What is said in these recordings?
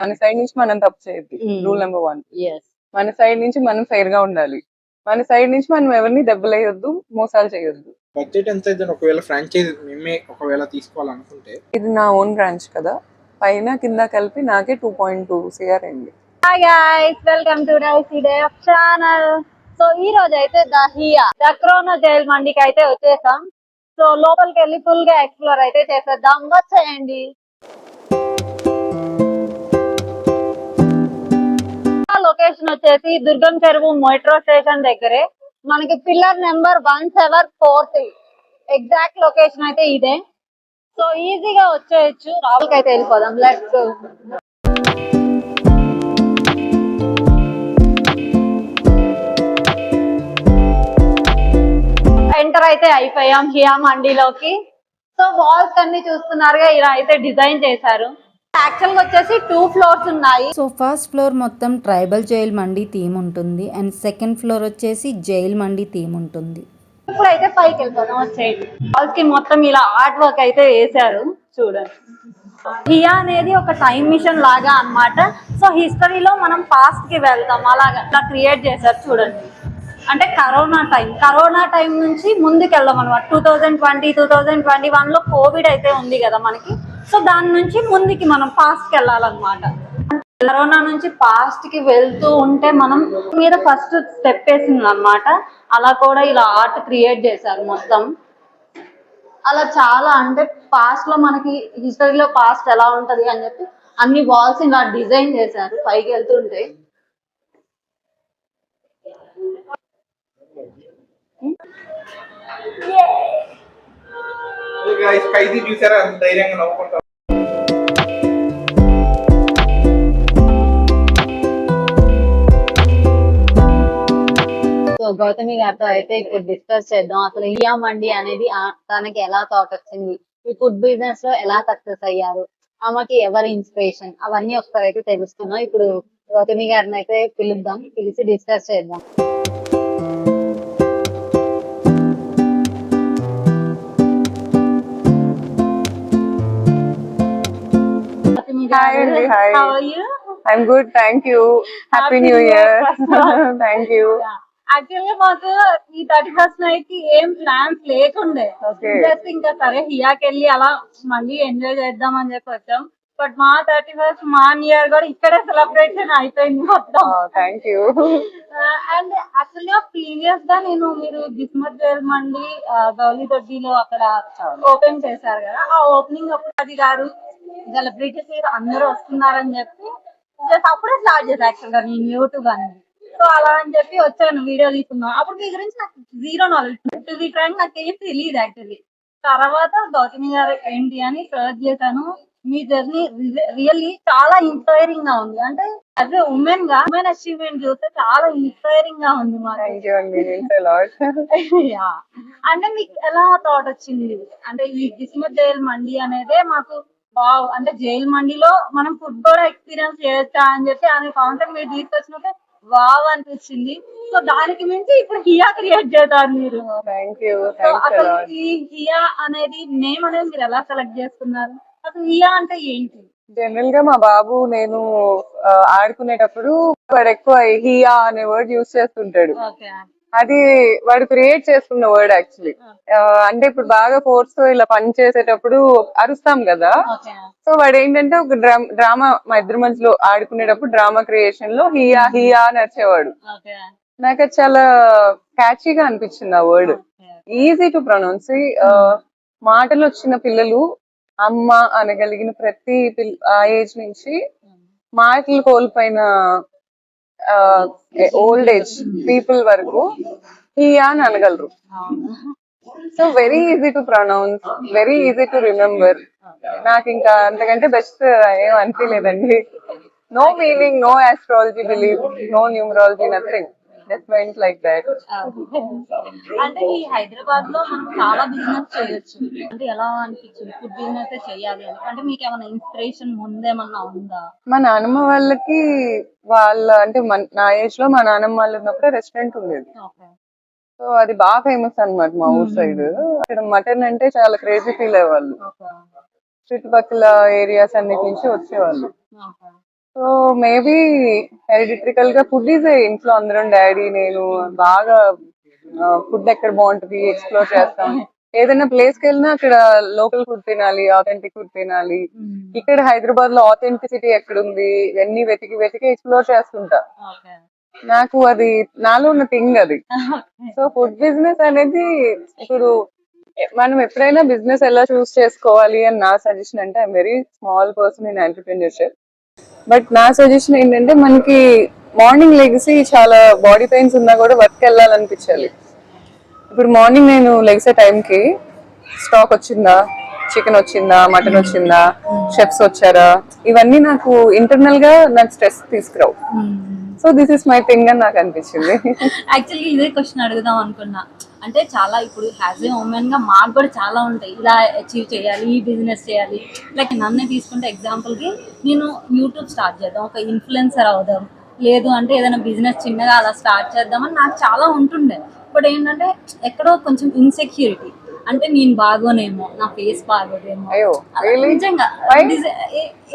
మన సైడ్ నుంచి మనం తప్పు చేయొద్దు. Rule number 1. మన సైడ్ నుంచి మనం ఫెయిర్ గా ఉండాలి. మన సైడ్ నుంచి మనం ఎవరిని దెబ్బలేయొద్దు, మోసాలు చేయొద్దు. బడ్జెట్ ఎంత అయితే ఒకవేళ ఫ్రాంచైజీ మేమే ఒకవేళ తీసుకోవాలనుకుంటే? ఇది నా ఓన్ బ్రాంచ్ కదా, పైన కింద కలిపి నాకే 2.2 CR అయింది. Hi guys, welcome to Raisi day of channel. So ఈ రోజు అయితే దక్రోనో జైల్ మండికి అయితే వచ్చేసాం. సో లోపలికి వెళ్ళి ఫుల్ గా ఎక్స్ప్లోర్ అయితే చేసేద్దాం, వచ్చేయండి. లొకేషన్ వచ్చేసి దుర్గం చెరువు మెట్రో స్టేషన్ దగ్గరే. మనకి పిల్లర్ నెంబర్ 1743 ఎగ్జాక్ట్ లొకేషన్ అయితే ఇదే. సో ఈజీగా వచ్చేయచ్చు. రావులకి అయితే వెళ్ళిపోదాం, లెట్స్ గో. ఎంటర్ అయితే అయిపోయాం హియా మండీలోకి. సో వాల్స్ అన్ని చూస్తున్నారుగా, ఇలా అయితే డిజైన్ చేశారు. యాక్చువల్ గా వచ్చేసి 2 floors ఉన్నాయి. సో ఫస్ట్ ఫ్లోర్ మొత్తం ట్రైబల్ జైల్ మండీ థీమ్ ఉంటుంది అండ్ సెకండ్ ఫ్లోర్ వచ్చేసి జైల్ మండీ థీమ్ ఉంటుంది. ఇప్పుడైతే పైకి వెళ్ళిపోదాం, వచ్చేయండి. వాల్స్ కి మొత్తం ఇలా ఆర్ట్ వర్క్ అయితే వేసారు, చూడండి. హియా అనేది ఒక టైం మిషన్ లాగా అన్నమాట. సో హిస్టరీలో మనం పాస్ట్ కి వెళ్తాం, అలాగా అట్లా క్రియేట్ చేశారు, చూడండి. అంటే కరోనా టైం నుంచి ముందుకు వెళ్దాం అనమాట. 2020, 2021 లో కోవిడ్ అయితే ఉంది కదా మనకి. సో దాని నుంచి ముందుకి మనం పాస్ట్ కి వెళ్ళాలన్నమాట. కరోనా నుంచి పాస్ట్ కి వెళ్తూ ఉంటే మనం మీద ఫస్ట్ స్టెప్ వేసింది అనమాట. అలా కూడా ఇలా ఆర్ట్ క్రియేట్ చేశారు మొత్తం. అలా చాలా, అంటే పాస్ట్ లో మనకి హిస్టరీలో పాస్ట్ ఎలా ఉంటది అని చెప్పి అన్ని వాల్స్ ఇలా డిజైన్ చేశారు పైకి వెళ్తుంటే. చూసారా ధైర్యంగా నవ్వుకుంటారు. సో గౌతమి గారితో అయితే ఇప్పుడు డిస్కస్ చేద్దాం, అసలు హియా మండి అనేది తనకి ఎలా థాట్ వచ్చింది, ఈ ఫుడ్ బిజినెస్ లో ఎలా సక్సెస్ అయ్యారు, ఆమెకి ఎవరి ఇన్స్పిరేషన్, అవన్నీ ఒకసారి అయితే తెలుస్తున్నాం. ఇప్పుడు గౌతమి గారిని అయితే పిలిచి డిస్కస్ చేద్దాం. Hi Andy, hi. How are you? I'm good, thank you. Happy New Year. Thank you. Actually మాకు ఈ 31st నైట్ కి ఏం ప్లాన్స్ లేకుండే. జస్ట్ ఇంకా సరే హియాకి వెళ్ళి అలా మళ్ళీ ఎంజాయ్ చేద్దాం అని చెప్పి వచ్చాం. బట్ మా 31st మా న్యూ ఇయర్ కూడా ఇక్కడే సెలబ్రేషన్ అయిపోయింది మొత్తం. Thank you. And actually previous గా మీరు జిస్మత్ జైల్ మండి గౌలి దొడ్డిలో అక్కడ ఓపెన్ చేశారు కదా, ఆ ఓపెనింగ్ అప్పుడు గారు సెలబ్రిటీస్ అందరూ వస్తున్నారని చెప్పి అప్పుడే స్టార్ట్ చేశారు యాక్చువల్ గా నేను యూట్యూబ్ అనేది. సో అలా అని చెప్పి వచ్చాను, వీడియో తీసుకున్నాను. అప్పుడు మీ గురించి నాకు zero knowledge, to be frank నాకు ఏం తెలియదు యాక్చువల్లీ. తర్వాత గౌతమి గారు ఏంటి అని సర్చ్ చేశాను. మీ జర్నీ రియల్లీ చాలా ఇన్స్పైరింగ్ గా ఉంది. అంటే యాజ్ ఎ ఉమెన్ అచీవ్మెంట్ చూస్తే చాలా ఇన్స్పైరింగ్ గా ఉంది మాకు. అంటే మీకు ఎలా థాట్ వచ్చింది, అంటే ఈ జిస్మత్ జైల్ మండి అనేదే మాకు అంటే జైల్ మండిలో మనం ఫుడ్ కూడా ఎక్స్పీరియన్స్ చేయొచ్చా అని చెప్పి అనే కాన్సెప్ట్ మీరు తీసుకొచ్చినట్టే వావ్ అనిపించింది. సో దానికి మించి ఇప్పుడు హియా క్రియేట్ చేస్తారు మీరు. అసలు ఈ హియా అనేది నేమ్ అనేది మీరు ఎలా సెలెక్ట్ చేసుకున్నారు, అసలు హియా అంటే ఏంటి? జనరల్ గా మా బాబు నేను ఆడుకునేటప్పుడు వాడు ఎక్కువ హియా అనే వర్డ్ యూజ్ చేస్తుంటాడు. అది వాడు క్రియేట్ చేసుకున్న వర్డ్ యాక్చువల్లీ. అంటే ఇప్పుడు బాగా ఫోర్స్ తో ఇలా పని చేసేటప్పుడు అరుస్తాం కదా, సో వాడు ఏంటంటే ఒక డ్రామా మా ఇద్దరి మధ్యలో ఆడుకునేటప్పుడు డ్రామా క్రియేషన్ లో హియా హియా అని వచ్చేవాడు. నాకు అది చాలా క్యాచీగా అనిపించింది ఆ వర్డ్, ఈజీ టు ప్రొనౌన్స్. మాటలు వచ్చిన పిల్లలు అమ్మ అనగలిగిన ప్రతి ఆ ఏజ్ నుంచి మాటలు కోల్పోయిన ఓల్డ్ ఏజ్ పీపుల్ వరకు హియా అని అనగలరు. So very easy to pronounce, very easy to remember. నాకు ఇంకా అంతకంటే బెస్ట్ ఏం అనిపించలేదండి. No meaning, no astrology believe, no numerology, nothing. Just went like that. అంటే ఈ హైదరాబాద్ లో మనం చాలా బిజినెస్ చేయొచ్చు, అంటే ఎలా అనిపించింది ఫుడ్ బిజినెస్ చేయాలి అని? అంటే మీకు ఏమైనా ఇన్స్పిరేషన్ ముందేమన్నా ఉందా? మా నాన్నమ్మ వాళ్ళకి అంటే నా ఏజ్ లో మా నాన్నమ్మ వాళ్ళు ఉన్నప్పుడు రెస్టారెంట్ ఉండేది. సో అది బాగా ఫేమస్ అన్నమాట మా ఊర్ సైడ్. ఇక్కడ మటన్ అంటే చాలా క్రేజీ ఫీల్ అయ్యేవాళ్ళు. చుట్టుపక్కల ఏరియాస్ అన్నిటి నుంచి వచ్చేవాళ్ళు. సో మేబీ హెరిడిట్రికల్ గా ఫుడ్ ఈజ్ ఇంట్లో అందరం డాడీ నేను బాగా ఫుడ్ ఎక్కడ బాగుంటుంది ఎక్స్ప్లోర్ చేస్తాం. ఏదైనా ప్లేస్ కి వెళ్ళినా అక్కడ లోకల్ ఫుడ్ తినాలి, ఆథెంటిక్ ఫుడ్ తినాలి. ఇక్కడ హైదరాబాద్ లో ఆథెంటిసిటీ ఎక్కడుంది ఇవన్నీ వెతికి వెతికి ఎక్స్ప్లోర్ చేస్తుంటా. నాకు అది నాలో ఉన్న థింగ్ అది. సో ఫుడ్ బిజినెస్ అనేది ఇప్పుడు మనం ఎప్పుడైనా బిజినెస్ ఎలా చూస్ చేసుకోవాలి అని నా సజెషన్ అంటే I'm very small person in entrepreneurship. But నా సజెషన్ ఏంటంటే మనకి మార్నింగ్ లెగిసి చాలా బాడీ పెయిన్స్ ఉన్నా కూడా వర్క్ వెళ్ళాలనిపించాలి. ఇప్పుడు మార్నింగ్ నేను లెగిసే టైంకి స్టాక్ వచ్చిందా, చికెన్ వచ్చిందా, మటన్ వచ్చిందా, షెఫ్స్ వచ్చారా, ఇవన్నీ నాకు ఇంటర్నల్ గా నాకు స్ట్రెస్ తీసుకురావు. So this is my thing అని నాకు అనిపించింది. యాక్చువల్లీ ఇదే క్వశ్చన్ అడుగుదాం అనుకున్నా. అంటే చాలా ఇప్పుడు హ్యాజ్ ఏ ఉమెన్ గా మాకు కూడా చాలా ఉంటాయి, ఇలా అచీవ్ చేయాలి, ఈ బిజినెస్ చేయాలి. లైక్ నన్నే తీసుకుంటే ఎగ్జాంపుల్ కి నేను యూట్యూబ్ స్టార్ట్ చేద్దాం, ఒక ఇన్ఫ్లుయెన్సర్ అవుదాం, లేదు అంటే ఏదైనా బిజినెస్ చిన్నగా అలా స్టార్ట్ చేద్దామని నాకు చాలా ఉంటుండే. బట్ ఏంటంటే ఎక్కడో కొంచెం ఇన్సెక్యూరిటీ, అంటే నేను బాగోనేమో, నా ఫేస్ బాగోదేమో. అయ్యో నిజంగా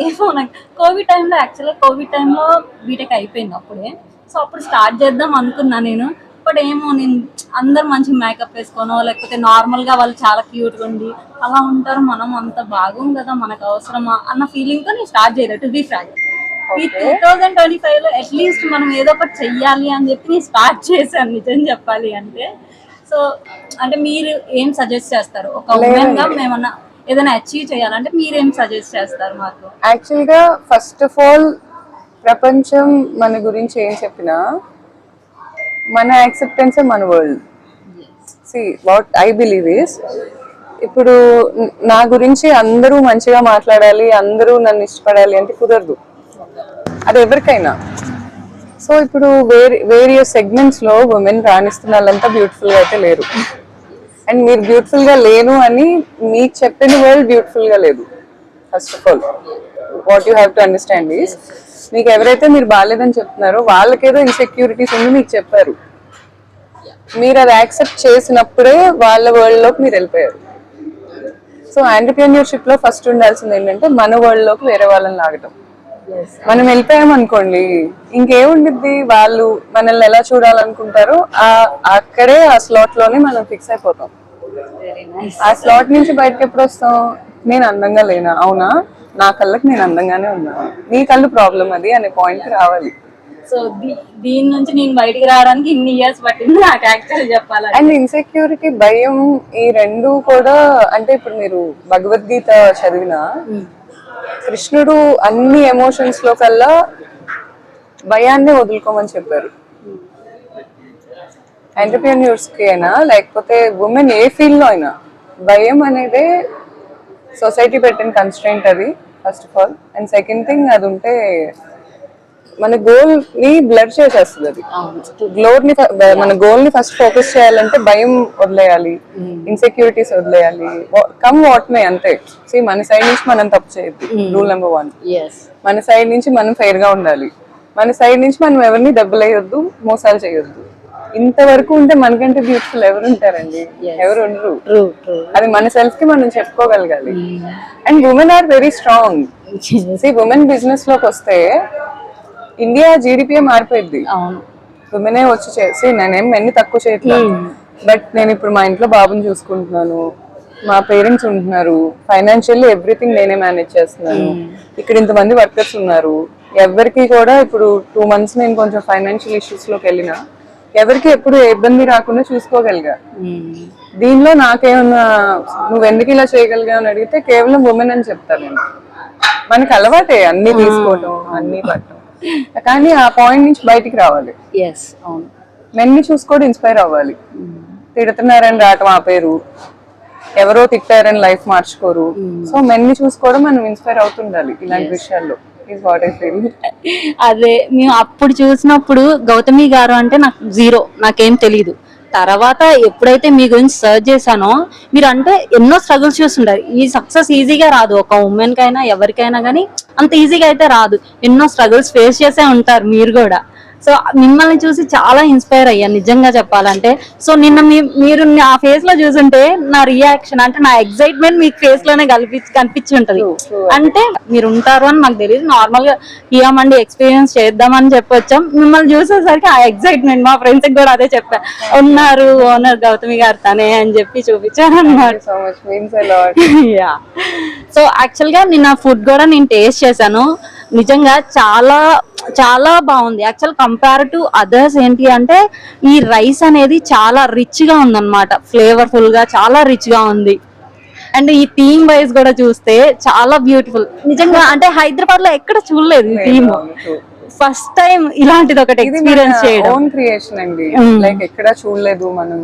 ఏమో నాకు కోవిడ్ టైంలో, యాక్చువల్గా కోవిడ్ టైంలో బీటెక్ అయిపోయింది అప్పుడే. సో అప్పుడు స్టార్ట్ చేద్దాం అనుకున్నా నేను. బట్ ఏమో నేను అందరు మంచి మేకప్ వేసుకోనో లేకపోతే నార్మల్గా వాళ్ళు చాలా క్యూట్గా ఉండి అలా ఉంటారు, మనం అంత బాగోం కదా, మనకు అవసరమా అన్న ఫీలింగ్తో నేను స్టార్ట్ చేయలేదు. టు బీ ఫ్రాంక్, ఈ 2025 లో అట్లీస్ట్ మనం ఏదో ఒకటి చెయ్యాలి అని చెప్పి నేను స్టార్ట్ చేశాను నిజం చెప్పాలి అంటే. సో అంటే మీరు ఏం సజెస్ట్ చేస్తారు ఒక ఉమెన్ గా మేమన్నా ఏదైనా అచీవ్ చేయాలంటే మీరేం సజెస్ట్ చేస్తారు మాకు? యాక్చువల్ గా ఫస్ట్ ఆఫ్ ఆల్ ప్రపంచం మన గురించి ఏం చెప్పినా మన యాక్సెప్టెన్స్ మన world. See what I believe is, ఇప్పుడు నా గురించి అందరూ మంచిగా మాట్లాడాలి, అందరూ నన్ను ఇష్టపడాలి అంటే కుదరదు, అది ఎవరికైనా. సో ఇప్పుడు వేరియస్ సెగ్మెంట్స్ లో ఉమెన్ రాణిస్తున్న వాళ్ళంతా బ్యూటిఫుల్ గా అయితే లేరు. అండ్ మీరు బ్యూటిఫుల్ గా లేను అని మీకు చెప్పిన వరల్డ్ బ్యూటిఫుల్ గా లేదు. First of all what you have to understand is, మీకు ఎవరైతే మీరు బాగాలేదని చెప్తున్నారో వాళ్ళకేదో ఇన్సెక్యూరిటీస్ ఉంది మీకు చెప్పారు, మీరు అది యాక్సెప్ట్ చేసినప్పుడే వాళ్ళ వరల్డ్ లోకి మీరు వెళ్ళిపోయారు. సో ఎంటర్‌ప్రెన్యూర్‌షిప్ లో ఫస్ట్ ఉండాల్సింది ఏంటంటే మన వరల్డ్ లోకి వేరే వాళ్ళని లాగటం. మనం వెళ్ళిపోయాం అనుకోండి, ఇంకేముండిద్ది, వాళ్ళు మనల్ని ఎలా చూడాలనుకుంటారో అక్కడే ఆ స్లాట్ లోనే మనం ఫిక్స్ అయిపోతాం. ఆ స్లాట్ నుంచి బయటకు ఎప్పుడు వస్తాం? నేను అందంగా లేనా? అవునా, నా కళ్ళకి నేను అందంగానే ఉన్నా, నీ కళ్ళు ప్రాబ్లం అది అనే పాయింట్ రావాలి. సో దీని నుంచి నేను బయటికి రావడానికి ఇన్ని ఇయర్స్ పట్టింది నాకు యాక్చువల్ చెప్పాలి. అండ్ ఇన్సెక్యూరిటీ, భయం, ఈ రెండు కూడా. అంటే ఇప్పుడు మీరు భగవద్గీత చదివినా కృష్ణుడు అన్ని ఎమోషన్స్ లో కల్లా భయాన్నే వదులుకోమని చెప్పారు. ఎంటర్‌ప్రెన్యూర్స్ కి అయినా లేకపోతే ఉమెన్ ఏ ఫీల్డ్ లో అయినా భయం అనేది సొసైటీ పెట్టిన కన్స్ట్రెయింట్ అది first of all. And second thing, అది ఉంటే మన గోల్ ని బ్లర్ చేసేస్తుంది. అది మన గోల్ ని ఫస్ట్ ఫోకస్ చేయాలంటే భయం వదిలేయాలి, ఇన్సెక్యూరిటీస్ వదిలేయాలి, కమ్ వాట్ మే అంతే. మన సైడ్ నుంచి మనం తప్పు చేయొద్దు, రూల్ నెంబర్ 1. మన సైడ్ నుంచి మనం ఫెయిర్ గా ఉండాలి, మన సైడ్ నుంచి మనం ఎవరిని దెబ్బలేయొద్దు, మోసాలు చేయొద్దు. ఇంతవరకు ఉంటే మనకంటే బ్యూటిఫుల్ ఎవరు ఉంటారండి? ఎవరు ఉండరు. అది మన సెల్ఫ్ కి మనం చెప్పుకోగలగాలి. And women are very strong. Women business లోకి వస్తే ఇండియా జీడిపిఏ మారిపోయింది. ఉమెనే వచ్చి చేసి, నేనేం మెన్ని తక్కువ చేయట్లేదు. బట్ నేను ఇప్పుడు మా ఇంట్లో బాబుని చూసుకుంటున్నాను, మా పేరెంట్స్ ఉంటున్నారు, ఫైనాన్షియల్లీ ఎవ్రీథింగ్ నేనే మేనేజ్ చేస్తున్నాను. ఇక్కడ ఇంతమంది వర్కర్స్ ఉన్నారు, ఎవరికి కూడా ఇప్పుడు 2 months నేను కొంచెం ఫైనాన్షియల్ ఇష్యూస్ లోకి వెళ్ళినా ఎవరికి ఎప్పుడు ఏ ఇబ్బంది రాకుండా చూసుకోగలిగా. దీనిలో నాకేమన్నా నువ్వు ఎందుకు ఇలా చేయగలిగా అని అడిగితే కేవలం ఉమెన్ అని చెప్తాను నేను. మనకి అలవాటే అన్ని తీసుకోవటం, అన్ని పట్టడం, కానీ ఆ పాయింట్ నుంచి బయటికి రావాలి. మెన్ని చూసుకోవడం, ఇన్స్పైర్ అవ్వాలి. తిడుతున్నారని రావటం ఆపేరు, ఎవరో తిట్టారని లైఫ్ మార్చుకోరు. సో మెన్ని చూసుకోవడం, మనం ఇన్స్పైర్ అవుతుండాలి ఇలాంటి విషయాల్లో. అదే మేము అప్పుడు చూసినప్పుడు గౌతమి గారు అంటే నాకు జీరో, నాకేం తెలీదు. తర్వాత ఎప్పుడైతే మీ గురించి సర్చ్ చేశానో, మీరు అంటే ఎన్నో స్ట్రగుల్స్ చూస్తుంటారు. ఈ సక్సెస్ ఈజీగా రాదు, ఒక ఉమెన్ కైనా ఎవరికైనా కానీ అంత ఈజీగా అయితే రాదు. ఎన్నో స్ట్రగుల్స్ ఫేస్ చేసే ఉంటారు మీరు కూడా. సో మిమ్మల్ని చూసి చాలా ఇన్స్పైర్ అయ్యాను నిజంగా చెప్పాలంటే. సో నిన్న మీరు ఆ ఫేస్ లో చూసుంటే నా రియాక్షన్ అంటే నా ఎక్సైట్మెంట్ మీకు ఫేస్ లోనే కనిపించి ఉంటది. అంటే మీరు ఉంటారు అని మాకు తెలియదు, నార్మల్ గా ఇయమండి ఎక్స్పీరియన్స్ చేద్దామని చెప్పొచ్చాం. మిమ్మల్ని చూసేసరికి ఆ ఎక్సైట్మెంట్ మా ఫ్రెండ్స్ కూడా అదే చెప్పా, ఉన్నారు ఓనర్ గౌతమి గారు తనే అని చెప్పి చూపించాను అన్నమాట. సో యాక్చువల్ గా నిన్న ఫుడ్ కూడా నేను టేస్ట్ చేశాను, నిజంగా చాలా చాలా బాగుంది. యాక్చువల్ కంపేర్ టు అదర్స్ ఏంటి అంటే ఈ రైస్ అనేది చాలా రిచ్ గా ఉందన్నమాట, ఫ్లేవర్ఫుల్ గా చాలా రిచ్ గా ఉంది. అండ్ ఈ థీమ్ వైజ్ కూడా చూస్తే చాలా బ్యూటిఫుల్ నిజంగా. అంటే హైదరాబాద్ లో ఎక్కడ చూడలేదు ఈ థీమ్, ఫస్ట్ టైం ఇలాంటిది ఒకటి ఎక్స్పీరియన్స్ చేయడం. ఓన్ క్రియేషన్ అండి, లైక్ ఎక్కడ చూడలేదు మనం.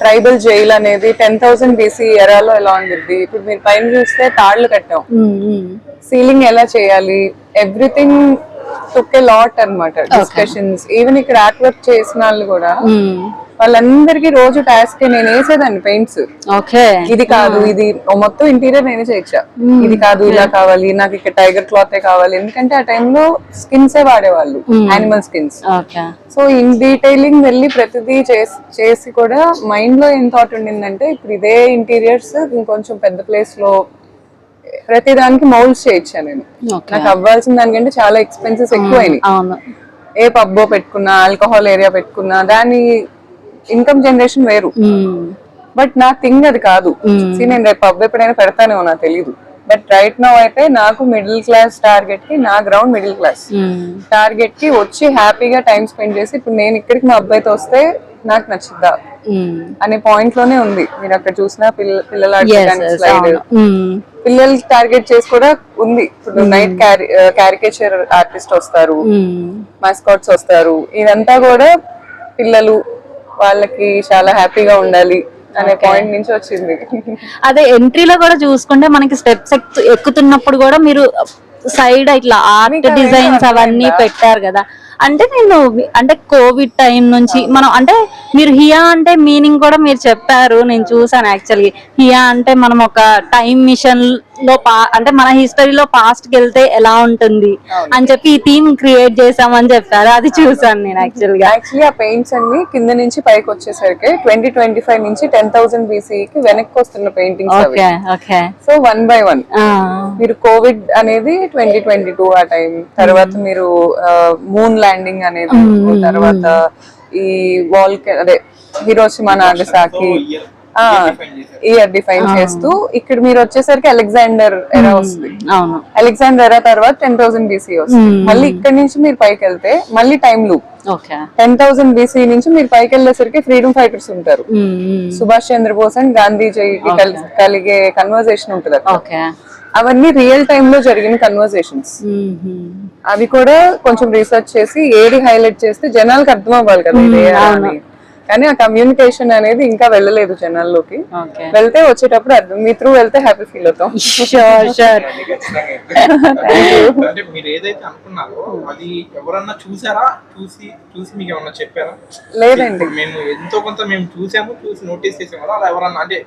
ట్రైబల్ జైల్ అనేది 10,000 BC ఎరాలో ఎలా ఉంది, ఇప్పుడు మీరు పైన చూస్తే తాళ్లు కట్టాం, సీలింగ్ ఎలా చేయాలి, ఎవ్రీథింగ్ టుక్ ఏ లాట్ అన్నమాట డిస్కషన్స్. ఈవెన్ ఇక్కడ ఆర్ట్ వర్క్ చేసిన వాళ్ళు కూడా వాళ్ళందరికీ రోజు టాస్క్ నేను వేసేదాన్ని పెయింట్స్. ఇది కాదు, ఇది మొత్తం ఇంటీరియర్ నేనే చేయొచ్చా, ఇది కాదు ఇలా కావాలి, నాకు ఇక్కడ టైగర్ క్లాత్ కావాలి, ఎందుకంటే ఆ టైంలో స్కిన్స్ వాడేవాళ్ళు, animal skins. So in detailing వెళ్ళి ప్రతిదీ చేసి కూడా మైండ్ లో ఏం థాట్ ఉండిందంటే ఇప్పుడు ఇదే ఇంటీరియర్స్ ఇంకొంచెం పెద్ద ప్లేస్ లో ప్రతి దానికి మౌల్డ్స్ చేయొచ్చా నేను. నాకు అవ్వాల్సిన దానికంటే చాలా ఎక్స్పెన్సెస్ ఎక్కువైనాయి. ఏ పబ్బో పెట్టుకున్నా, ఆల్కహాల్ ఏరియా పెట్టుకున్నా, దాని ఇన్కమ్ జనరేషన్ వేరు. బట్ నా థింగ్ అది కాదు. నేను రేపు పబ్ ఎప్పుడైనా పెడతానేమో నాకు తెలీదు. బట్ రైట్ నౌ అయితే నాకు మిడిల్ క్లాస్ టార్గెట్ కి, నా గ్రౌండ్ మిడిల్ క్లాస్ టార్గెట్ కి వచ్చి హ్యాపీగా టైం స్పెండ్ చేసి ఇప్పుడు నేను ఇక్కడికి మా అబ్బాయితో వస్తే నాకు నచ్చిద్దా అనే పాయింట్ లోనే ఉంది. మీరు అక్కడ చూసిన పిల్లల పిల్లలకి టార్గెట్ చేసి కూడా ఉంది. ఇప్పుడు నైట్ క్యారికేచర్ ఆర్టిస్ట్ వస్తారు, మాస్కాట్స్ వస్తారు, ఇదంతా కూడా పిల్లలు వాళ్ళకి చాలా హ్యాపీగా ఉండాలి అనే పాయింట్ నుంచి వచ్చింది. అదే ఎంట్రీలో కూడా చూసుకుంటే మనకి స్టెప్స్ ఎక్కుతున్నప్పుడు కూడా మీరు సైడ్ ఇట్లా ఆర్ట్ డిజైన్స్ అవన్నీ పెట్టారు కదా. అంటే నేను అంటే కోవిడ్ టైం నుంచి మనం అంటే మీరు హియా అంటే మీనింగ్ కూడా మీరు చెప్పారు, నేను చూసాను. యాక్చువల్లీ హియా అంటే మనం ఒక టైం మిషన్ లో అంటే మన హిస్టరీలో పాస్ట్ కి వెళ్తే ఎలా ఉంటుంది అని చెప్పి ఈ థీమ్ క్రియేట్ చేసామని చెప్పారు, అది చూసాను నేను. యాక్చువల్లీ ఆ పెయింట్స్ అన్ని కింద నుంచి పైకి వచ్చేసరికి 2025 నుంచి 10,000 BC కి వెనక్కి వస్తున్న పెయింటింగ్స్. సో 1 by 1 మీరు కోవిడ్ అనేది 2022 ఆ టైం, తర్వాత మీరు మూన్ ల్యాండింగ్ అనేది, తర్వాత ఈ అదే హిరోషిమా నాగసాకి ఇయర్ డిఫైన్ చేస్తూ ఇక్కడ మీరు వచ్చేసరికి అలెగ్జాండర్ ఎరా వస్తుంది. అలెగ్జాండర్ ఎరా తర్వాత 10,000 BC వస్తుంది. మళ్ళీ ఇక్కడ నుంచి మీరు పైకి వెళ్తే మళ్ళీ టైం లూప్ 10,000 BC నుంచి మీరు పైకి వెళ్ళేసరికి ఫ్రీడమ్ ఫైటర్స్ ఉంటారు. సుభాష్ చంద్రబోస్ అండ్ గాంధీజీకి కలిగే కన్వర్సేషన్ ఉంటుంది. అవన్నీ రియల్ టైమ్ లో జరిగిన కన్వర్సేషన్స్. అవి కూడా కొంచెం రీసెర్చ్ చేసి ఏది హైలైట్ చేస్తే జనాలకు అర్థం అవ్వాలి కదా ఇదే అని. కానీ ఆ కమ్యూనికేషన్ అనేది ఇంకా వెళ్ళలేదు జనాల్లోకి. వెళ్తే వచ్చేటప్పుడు అర్థం, మీ త్రూ వెళ్తే హ్యాపీ ఫీల్ అవుతాం. అంటే మీరు ఏదైతే అనుకున్నారో అది ఎవరన్నా చూసారా, చూసి మీకు ఏమన్నా చెప్పారా? లేదండి, మేము ఎంతో కొంత మేము చూసాము, చూసి నోటీస్ చేసాము కదా. అలా ఎవరన్నా అంటే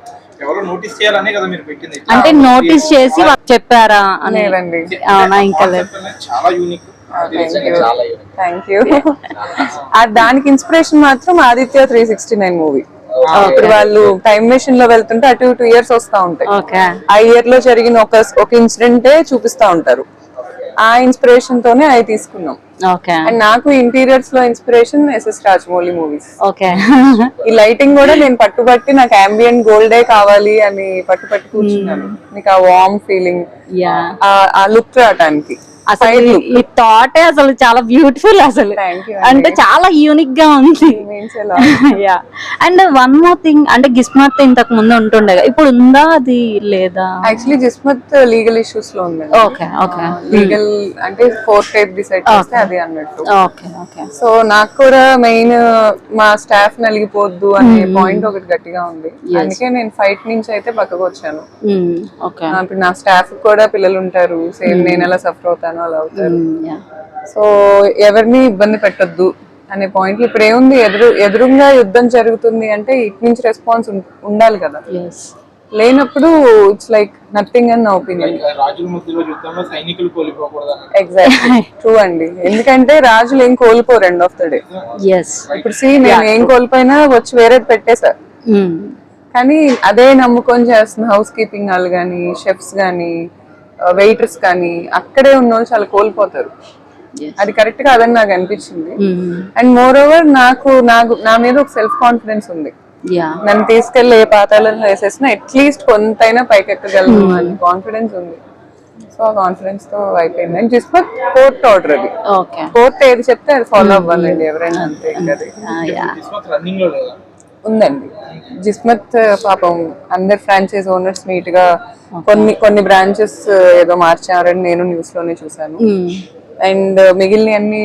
ఎవరో నోటీస్ చేయాలనే కదా మీరు పెట్టింది, అంటే నోటీస్ చేసి చెప్పారా? లేదండి, చాలా యూనిక్. Thank you. దానికి ఇన్స్పిరేషన్ మాత్రం ఆదిత్య 369 మూవీ. ఇప్పుడు వాళ్ళు టైం మెషిన్ లో వెళ్తుంటే అటు 2 years వస్తా ఉంటాయి. ఆ ఇయర్ లో జరిగిన ఒక ఇన్సిడెంటే చూపిస్తా ఉంటారు. ఆ ఇన్స్పిరేషన్ తోనే అవి తీసుకున్నాం. అండ్ నాకు ఇంటీరియర్స్ లో ఇన్స్పిరేషన్ ఎస్ఎస్ రాజమౌళి మూవీస్. ఈ లైటింగ్ కూడా నేను పట్టుబట్టి నాకు అంబియంట్ గోల్డే కావాలి అని పట్టుబట్టి కూర్చున్నాను. మీకు ఆ వార్మ్ ఫీలింగ్, ఆ లుక్ రావడానికి అసలు ఈ థాట్ అసలు చాలా బ్యూటిఫుల్ అసలు. అంటే చాలా యూనిక్ గా ఉంది. అండ్ వన్ మోర్ థింగ్, అంటే గిస్మత్ ఇంతకు ముందు ఉంటుండే, ఇప్పుడు ఉందా అది లేదా? యాక్చువల్లీ గిస్మత్ లీగల్ ఇష్యూస్ లో ఉంది. లీగల్ అంటే కోర్ట్ డిసైడ్ చేస్తే అది అన్నట్టు. సో నాకు కూడా మెయిన్ మా స్టాఫ్ నలిగిపోద్దు అనే పాయింట్ ఒకటి గట్టిగా ఉంది. అందుకే నేను ఫైట్ నుంచి అయితే పక్కకు వచ్చాను. ఇప్పుడు నా స్టాఫ్ కూడా పిల్లలు ఉంటారు, సేమ్ నేను ఎలా సఫర్ అవుతాను అలా అవుతారు. సో ఎవరిని ఇబ్బంది పెట్టొద్దు అనే పాయింట్. ఇప్పుడు ఏముంది, ఎదురుగా యుద్ధం జరుగుతుంది అంటే ఇటు నుంచి రెస్పాన్స్ ఉండాలి కదా. లేనప్పుడు ఇట్స్ లైక్ నథింగ్ అని నా ఒపీనియన్. రాజుల మధ్యలో యుద్ధంలో సైనికులు కోల్పోకూడదు. ఎగ్జాక్ట్లీ ట్రూ అండి. ఎందుకంటే రాజులు ఏం కోల్పోరు ఎండ్ ఆఫ్ ద డే. ఇప్పుడు నేను ఏం కోల్పోయినా వచ్చి వేరేది పెట్టేశారు. కానీ అదే నమ్ముకొని చేస్తున్న హౌస్ కీపింగ్ వాళ్ళు కానీ, షెఫ్స్ కానీ, వెయిటర్స్ కానీ అక్కడే ఉన్న వాళ్ళు చాలా కోల్పోతారు. అది కరెక్ట్ గా అదని నాకు అనిపించింది. అండ్ మోర్ ఓవర్ నాకు నా మీద ఒక సెల్ఫ్ కాన్ఫిడెన్స్ ఉంది. నన్ను తీసుకెళ్లి ఏ పాతాలను వేసేసినా అట్లీస్ట్ కొంతైనా పైకెక్కగలను అని కాన్ఫిడెన్స్ ఉంది. సో ఆ కాన్ఫిడెన్స్ తో అయిపోయింది. అండ్ జిస్మత్ కోర్ట్ ఆర్డర్ అది. కోర్ట్ ఏది చెప్తే అది ఫాలో అవ్వాలండి ఎవరైనా, అంతే. రన్నింగ్ లో లేదా? ఉందండి. జిస్మత్ పాపం అందరు ఫ్రాంచైజ్ ఓనర్స్ నీట్ గా కొన్ని బ్రాంచెస్ ఏదో మార్చారని నేను న్యూస్ లోనే చూసాను. అండ్ మిగిలిన అన్ని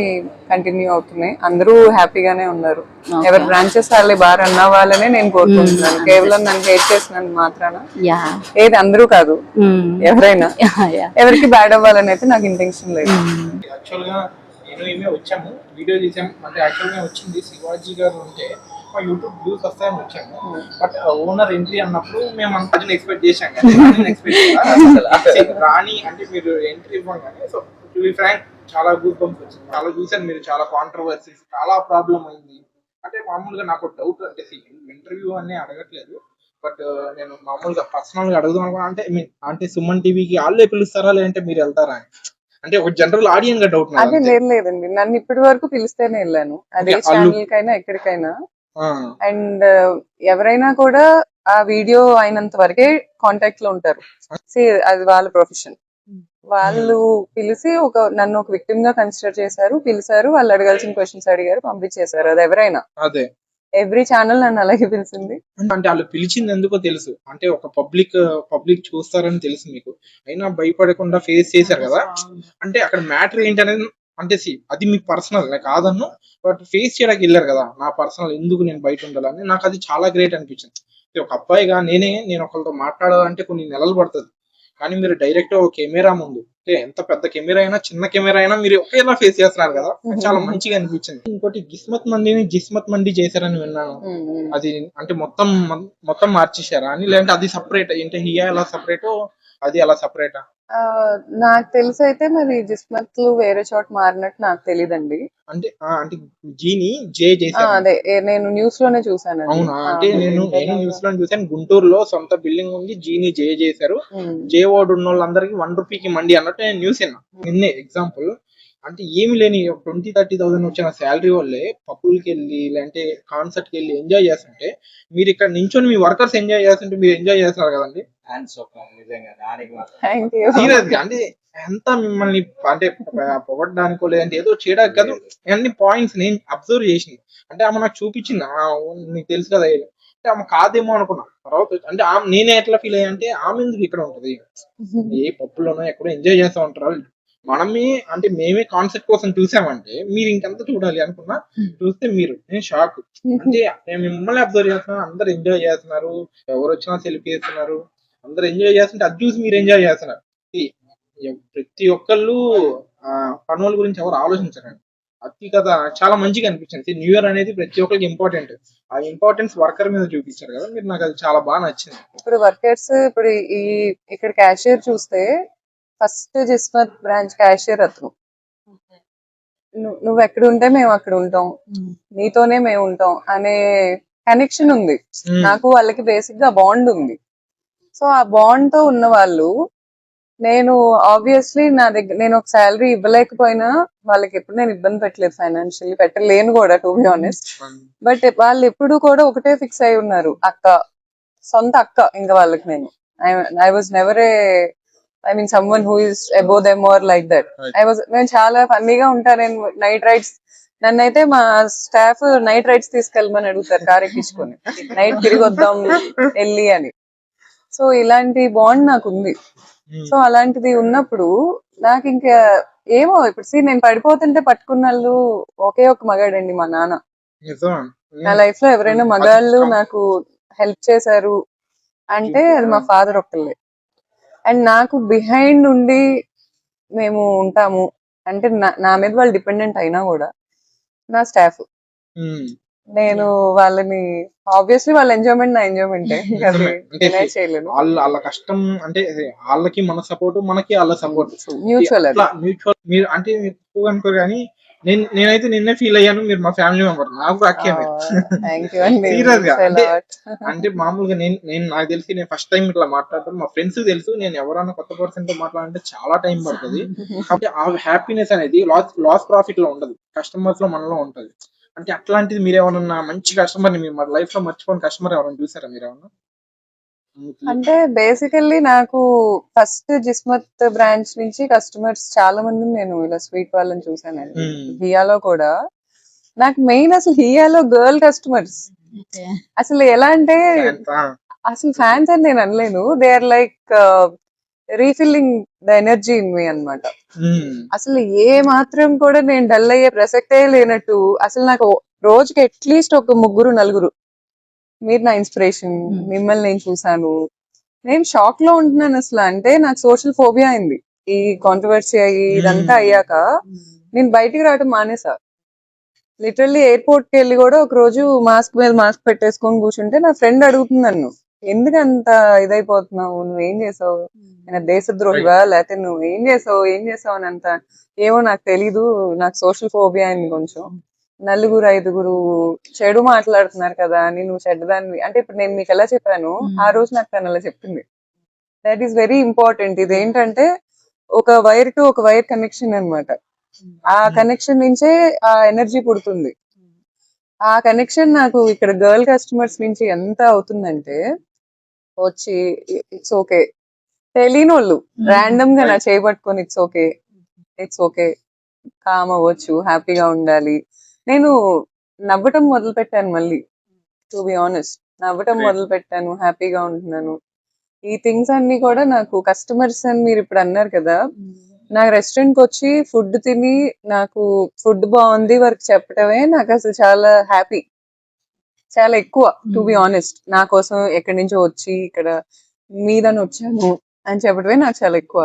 కంటిన్యూ అవుతున్నాయి. అందరూ హ్యాపీగానే ఉన్నారు. ఎవరి బ్రాంచెస్ వాళ్ళే బాగా రన్ అవ్వాలనే నేను కోరుకుంటున్నాను. కేవలం నన్ను హేట్ చేసినందుకు మాత్రాన ఏది అందరూ కాదు, ఎవరైనా ఎవరికి బ్యాడ్ అవ్వాలని అయితే నాకు ఇంటెన్షన్ లేదు. యాక్చువల్ గా నేను వచ్చాము, వీడియో చేసాము. అంటే యాక్చువల్ గా వచ్చింది శివాజీ గారు ఉంటే మా యూట్యూబ్ వ్యూస్ వస్తాయని వచ్చాము. బట్ ఓనర్ ఎంట్రీ అన్నప్పుడు మేము అంత ఎక్స్పెక్ట్ చేసాం రాణి అంటే మీరు ఎంట్రీ ఇవ్వగానే. సో టు బి ఫ్రాంక్ చాలా గూస్ బంప్స్ వచ్చింది. చాలా చూసాను మీరు, చాలా కాంట్రవర్సీస్, చాలా ప్రాబ్లం అయింది. అంటే మామూలుగా నాకు డౌట్, అంటే ఇంటర్వ్యూ అనే అడగట్లేదు, బట్ నేను మామూలుగా పర్సనల్ గా అడుగుదాం అనుకున్నా. అంటే సుమన్ టీవీకి వాళ్ళే పిలుస్తారా లేదంటే మీరు వెళ్తారా అని, అంటే ఒక జనరల్ ఆడియన్స్ గా డౌట్. అదే లేదండి, నన్ను ఇప్పటి వరకు పిలిస్తేనే వెళ్ళాను, అదే ఛానల్ కైనా ఎక్కడికైనా. అండ్ ఎవరైనా కూడా ఆ వీడియో అయినంత వరకే కాంటాక్ట్ లో ఉంటారు. అది వాళ్ళ ప్రొఫెషన్. వాళ్ళు పిలిచి నన్ను ఒక విక్టిమ్ గా కన్సిడర్ చేశారు, పిలిచారు, వాళ్ళు అడగాల్సిన క్వశ్చన్స్ అడిగారు, పంపించేశారు. అది ఎవరైనా, అదే ఎవ్రీ ఛానల్ నన్ను అలాగే పిలిచింది. అంటే వాళ్ళు పిలిచింది ఎందుకో తెలుసు, అంటే ఒక పబ్లిక్ చూస్తారని తెలుసు మీకు, అయినా భయపడకుండా ఫేస్ చేశారు కదా. అంటే అక్కడ మ్యాటర్ ఏంటనేది, అంటే అది మీ పర్సనల్ కాదన్ను, బట్ ఫేస్ చేయడానికి వెళ్ళారు కదా. నా పర్సనల్ ఎందుకు నేను బయట ఉండాలని, నాకు అది చాలా గ్రేట్ అనిపించింది. ఒక అబ్బాయిగా నేను ఒకరితో మాట్లాడాలంటే కొన్ని నెలలు పడుతుంది, కానీ మీరు డైరెక్ట్ కెమెరా ముందు, ఎంత పెద్ద కెమెరా అయినా చిన్న కెమెరా అయినా మీరు ఒకేలా ఫేస్ చేస్తున్నారు కదా, చాలా మంచిగా అనిపించింది. ఇంకోటి జిస్మత్ మండి చేశారని విన్నాను. అది అంటే మొత్తం మార్చేశారా అని, లేదంటే అది సపరేట్, ఏంటి హియా ఎలా సపరేటో అది అలా సపరేటా? నాకు తెలిసి అయితే మరి జిస్మత్ వేరే చోట మారినట్టు నాకు తెలియదండి. అంటే జీని జే చేశారు. అదే నేను న్యూస్ లోనే చూసాను. అవునా? అంటే నేను న్యూస్ లో చూసాను, గుంటూరులో సొంత బిల్డింగ్ ఉంది, జీని జే చేశారు, జే వార్డు ఉన్న వాళ్ళందరికి 1 రూపీకి మండి అన్నట్టు నేను న్యూస్ విన్నా. నిన్నే ఎగ్జాంపుల్, అంటే ఏమి లేని 20,000-30,000 వచ్చిన శాలరీ వాళ్ళే పబ్బులకి వెళ్ళి లేదంటే కాన్సర్ట్ కి వెళ్ళి ఎంజాయ్ చేస్తుంటే, మీరు ఇక్కడ నించొని మీ వర్కర్స్ ఎంజాయ్ చేస్తుంటే మీరు ఎంజాయ్ చేస్తున్నారు కదండి. సీరియస్ గా అంటే ఎంత మిమ్మల్ని అంటే పొగడ్డానికో లేదంటే ఏదో చేయడానికి కాదు, అన్ని పాయింట్స్ నేను అబ్జర్వ్ చేసింది. అంటే ఆమె నాకు చూపించింది, నీకు తెలుసు కదా, అంటే ఆమె కాదేమో అనుకున్నా. తర్వాత అంటే నేనే ఎట్లా ఫీల్ అయ్యా అంటే, ఆమె ఎందుకు ఇక్కడ ఉంటది, ఏ పప్పులోనో ఎక్కడో ఎంజాయ్ చేస్తూ ఉంటారు. అంటే మేమే కాన్సెప్ట్ కోసం చూసామంటే మీరు ఇంకెంత చూడాలి అనుకున్నా. చూస్తే నేను షాక్. అంటే నేను మిమ్మల్ని అబ్జర్వ్ చేస్తున్నాను, అందరు ఎంజాయ్ చేస్తున్నారు, ఎవరు వచ్చినా సెల్ఫీ చేస్తున్నారు, అందరు ఎంజాయ్ చేస్తుంటే అది చూసి మీరు ఎంజాయ్ చేస్తున్నారు. ప్రతి ఒక్కళ్ళు పనుల గురించి ఎవరు ఆలోచించారండి. అది కదా చాలా మంచిగా అనిపించింది. న్యూ ఇయర్ అనేది ప్రతి ఒక్కరికి ఇంపార్టెంట్, ఆ ఇంపార్టెన్స్ వర్కర్ మీద చూపించారు కదా మీరు, నాకు అది చాలా బాగా నచ్చింది. ఇప్పుడు వర్కర్స్, ఇప్పుడు ఇక్కడ క్యాషియర్ చూస్తే ఫస్ట్ జిస్మత్ బ్రాంచ్ క్యాషియర్ అతను, నువ్వు ఎక్కడ ఉంటే మేము అక్కడ ఉంటాం, నీతోనే మేము ఉంటాం అనే కనెక్షన్ ఉంది నాకు. వాళ్ళకి బేసిక్ గా బాండ్ ఉంది. సో ఆ బాండ్ తో ఉన్న వాళ్ళు, నేను ఆబ్వియస్లీ నేను ఒక శాలరీ ఇవ్వలేకపోయినా వాళ్ళకి ఎప్పుడు నేను ఇబ్బంది పెట్టలేదు, ఫైనాన్షియల్లీ పెట్టలేను కూడా, టు బి ఆనెస్ట్. బట్ వాళ్ళు ఎప్పుడు కూడా ఒకటే ఫిక్స్ అయి ఉన్నారు, సొంత అక్క. ఇంకా వాళ్ళకి I was never someone who is above them or like that. నేను చాలా ఫన్నీగా ఉంటాను. నేను నైట్ రైడ్స్, నన్నైతే మా స్టాఫ్ నైట్ రైడ్స్ తీసుకెళ్ళమని అడుగుతారు, కార్ ఎక్కించుకొని నైట్ తిరిగి వద్దాం వెళ్ళి అని. సో ఇలాంటి బాండ్ నాకు ఉంది. సో అలాంటిది ఉన్నప్పుడు నాకు ఇంకా ఏమో, ఇప్పుడు నేను పడిపోతుంటే పట్టుకున్న వాళ్ళు ఒకే ఒక మగాడండి, మా నాన్న. నా లైఫ్ లో ఎవరైనా మగాళ్ళు నాకు హెల్ప్ చేశారు అంటే అది మా ఫాదర్ ఒక్కళ్ళే. అండ్ నాకు బిహైండ్ ఉండి మేము ఉంటాము అంటే, నా మీద వాళ్ళు డిపెండెంట్ అయినా కూడా నా స్టాఫ్. నేను వాళ్ళని ఆబ్వియస్లీ వాళ్ళ ఎంజాయ్మెంట్ నా ఎంజాయ్మెంటే అది అంటే డినై చేయలేను. వాళ్ళ కష్టం అంటే వాళ్ళకి మన సపోర్ట్, మనకి వాళ్ళ సపోర్ట్ మ్యూచువల్ అది. అట్లా మ్యూచువల్. మీరు అంటే మీరు ఎక్కువ అనుకోరు కానీ నేనైతే నిన్నే ఫీల్ అయ్యాను. మీరు మా ఫ్యామిలీ మెంబర్, నాకు అక్కే మీరు. థ్యాంక్ యూ అండి. సీరియస్ గా Thanks a అంటే lot. అంటే మామూలుగా నేను నాకు తెలిసి నేను ఫస్ట్ టైం ఇట్లా మాట్లాడతాను. మా ఫ్రెండ్స్ తెలుసు నేను ఎవరైనా కొత్త పర్సన్ తో మాట్లాడాలంటే చాలా టైం పడుతుంది. కాబట్టి ఆ హ్యాపీనెస్ అనేది లాస్ ప్రాఫిట్ లో ఉండదు, కస్టమర్స్ లో మనలో ఉంటది. అంటే అట్లాంటిది మీరు ఏమన్నా మంచి కస్టమర్ ని మీరు లైఫ్ లో మర్చిపోయిన కస్టమర్ ఎవరైనా చూసారా మీరు ఏమన్నా? అంటే బేసికల్లీ నాకు ఫస్ట్ జిస్మత్ బ్రాంచ్ నుంచి కస్టమర్స్ చాలా మంది నేను ఇలా స్వీట్ వాళ్ళని చూసానండి. హియాలో కూడా నాకు మెయిన్ అసలు హియాలో గర్ల్ కస్టమర్స్ అసలు ఎలా అంటే అసలు ఫ్యాన్స్ అని నేను అనలేను. They are like refilling the energy in me అన్నమాట. అసలు ఏ మాత్రం కూడా నేను డల్ అయ్యే ప్రసక్తే లేనట్టు అసలు నాకు రోజుకి అట్లీస్ట్ ఒక 3-4 మీరు నా ఇన్స్పిరేషన్, మిమ్మల్ని నేను చూసాను, నేను షాక్ లో ఉంటున్నాను అసలు. అంటే నాకు సోషల్ ఫోబియా అయింది ఈ కాంట్రవర్సీ అయ్యి ఇదంతా అయ్యాక. నేను బయటికి రావడం మానేసా. లిటరల్లీ ఎయిర్పోర్ట్ కి వెళ్ళి కూడా ఒక రోజు మాస్క్ మీద మాస్క్ పెట్టేసుకొని కూర్చుంటే నా ఫ్రెండ్ అడుగుతుంది నన్ను, ఎందుకు అంత ఇదైపోతున్నావు, నువ్వేం చేసావు, నేను దేశద్రోహివా, లేకపోతే నువ్వు ఏం చేసావు అని అంత. ఏమో నాకు తెలీదు, నాకు సోషల్ ఫోబియా అయింది కొంచెం. 4-5 చెడు మాట్లాడుతున్నారు కదా అని నువ్వు చెడ్డదాన్ని అంటే ఇప్పుడు నేను మీకు ఎలా చెప్పాను, ఆ రోజు నాకు తను అలా చెప్పింది. That is very important. ఇదేంటంటే ఒక వైర్ టు ఒక వైర్ కనెక్షన్ అన్నమాట. ఆ కనెక్షన్ నుంచే ఆ ఎనర్జీ పుడుతుంది. ఆ కనెక్షన్ నాకు ఇక్కడ గర్ల్ కస్టమర్స్ నుంచి ఎంత అవుతుందంటే, వచ్చి ఇట్స్ ఓకే తెలియని వాళ్ళు ర్యాండమ్ గా నా చేయబట్టుకొని ఇట్స్ ఓకే కామ్ అవ్వచ్చు, హ్యాపీగా ఉండాలి. నేను నవ్వటం మొదలు పెట్టాను మళ్ళీ, టు బి ఆనెస్ట్ నవ్వటం మొదలు పెట్టాను, హ్యాపీగా ఉంటున్నాను. ఈ థింగ్స్ అన్ని కూడా నాకు కస్టమర్స్ అని మీరు ఇప్పుడు అన్నారు కదా, నాకు రెస్టారెంట్ కి వచ్చి ఫుడ్ తిని నాకు ఫుడ్ బాగుంది వరకు చెప్పటమే నాకు అసలు చాలా హ్యాపీ, చాలా ఎక్కువ. టు బి ఆనెస్ట్ నా కోసం ఎక్కడి నుంచో వచ్చి ఇక్కడ మీదని వచ్చాను అని చెప్పడమే నాకు చాలా ఎక్కువ.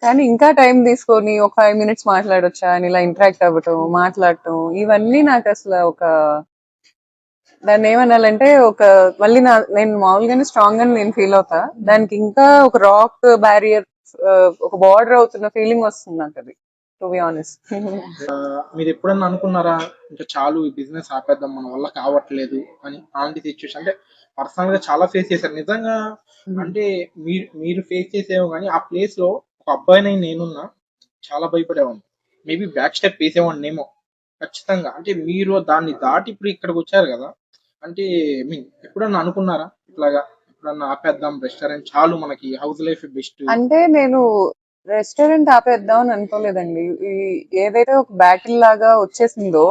కానీ ఇంకా టైం తీసుకొని ఒక 5 minutes మాట్లాడొచ్చా అని ఇలా ఇంటరాక్ట్ అవ్వటం, మాట్లాడటం, ఇవన్నీ నాకు అసలు ఒక దాన్ని ఏమనాలంటే ఒక మళ్ళీ నేను మామూలుగానే స్ట్రాంగ్ అని నేను ఫీల్ అవుతా, దానికి ఇంకా ఒక రాక్ బ్యారియర్, ఒక బార్డర్ అవుతున్న ఫీలింగ్ వస్తుంది నాకు అది, టు బి ఆనెస్ట్. మీరు ఎప్పుడన్నా అనుకున్నారా ఇంకా చాలు ఈ బిజినెస్ ఆపేద్దాం మన వల్ల కావట్లేదు అని? అలాంటి సిచ్యువేషన్ అంటే పర్సనల్ గా చాలా ఫేస్ చేశారు నిజంగా. అంటే మీరు ఫేస్ చేసేవో కానీ ఆ ప్లేస్ లో ఒక అబ్బాయిని నేనున్నా చాలా భయపడేవాడిని. మేబీ బ్యాక్ స్టెప్ వేసేవాడిని ఏమో ఖచ్చితంగా. అంటే మీరు దాన్ని దాటి ఇప్పుడు ఇక్కడికి వచ్చారు కదా, అంటే మీన్ ఎప్పుడన్నా అనుకున్నారా ఇట్లాగా ఎప్పుడన్నా ఆపేద్దాం రెస్టారెంట్, చాలు మనకి హౌస్ లైఫ్ బెస్ట్? అంటే నేను రెస్టారెంట్ ఆపేద్దాం అని అనుకోలేదండి. ఏదైతే ఒక బ్యాటిల్ లాగా వచ్చేసిందో,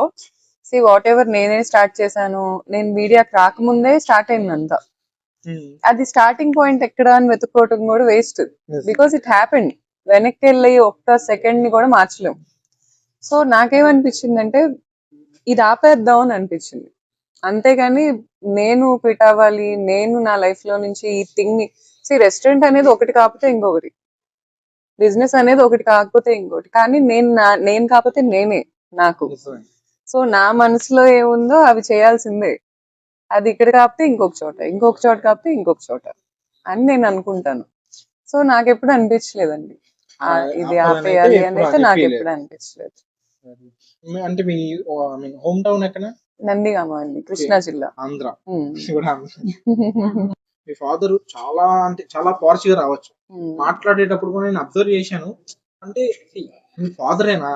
సి వాట్ ఎవర్ నేనే స్టార్ట్ చేశాను, నేను మీడియాకి రాకముందే స్టార్ట్ అయిందంతా. అది స్టార్టింగ్ పాయింట్ ఎక్కడ అని వెతుక్కోవటం కూడా వేస్ట్, బికాస్ ఇట్ హ్యాపెండ్. వెనక్కి వెళ్ళి ఒక్క సెకండ్ ని కూడా మార్చలేం. సో నాకేమనిపించిందంటే ఇది ఆపేద్దాం అని అనిపించింది, అంతేగాని నేను క్విట్ అవ్వాలి, నేను నా లైఫ్ లో నుంచి ఈ థింగ్ ని. రెస్టారెంట్ అనేది ఒకటి కాకపోతే ఇంకొకటి, బిజినెస్ అనేది ఒకటి కాకపోతే ఇంకోటి, కానీ నేను కాకపోతే నేనే నాకు. సో నా మనసులో ఏముందో అవి చేయాల్సిందే. అది ఇక్కడ కాకపోతే ఇంకొక చోట, ఇంకొక చోట కాకపోతే ఇంకొక చోట అని నేను అనుకుంటాను. సో నాకెప్పుడు అనిపించలేదండి ఇది ఆపేయాలి అని అయితే నాకు ఎప్పుడు అనిపించలేదు. అంటే మీ హోమ్ టౌన్ ఎక్కడ? నందిగామ అండి, కృష్ణా జిల్లా, ఆంధ్ర. మీ ఫాదర్ చాలా అంటే చాలా పార్ష్ గా రావచ్చు, మాట్లాడేటప్పుడు కూడా నేను అబ్జర్వ్ చేశాను. అంటే మీ ఫాదరేనా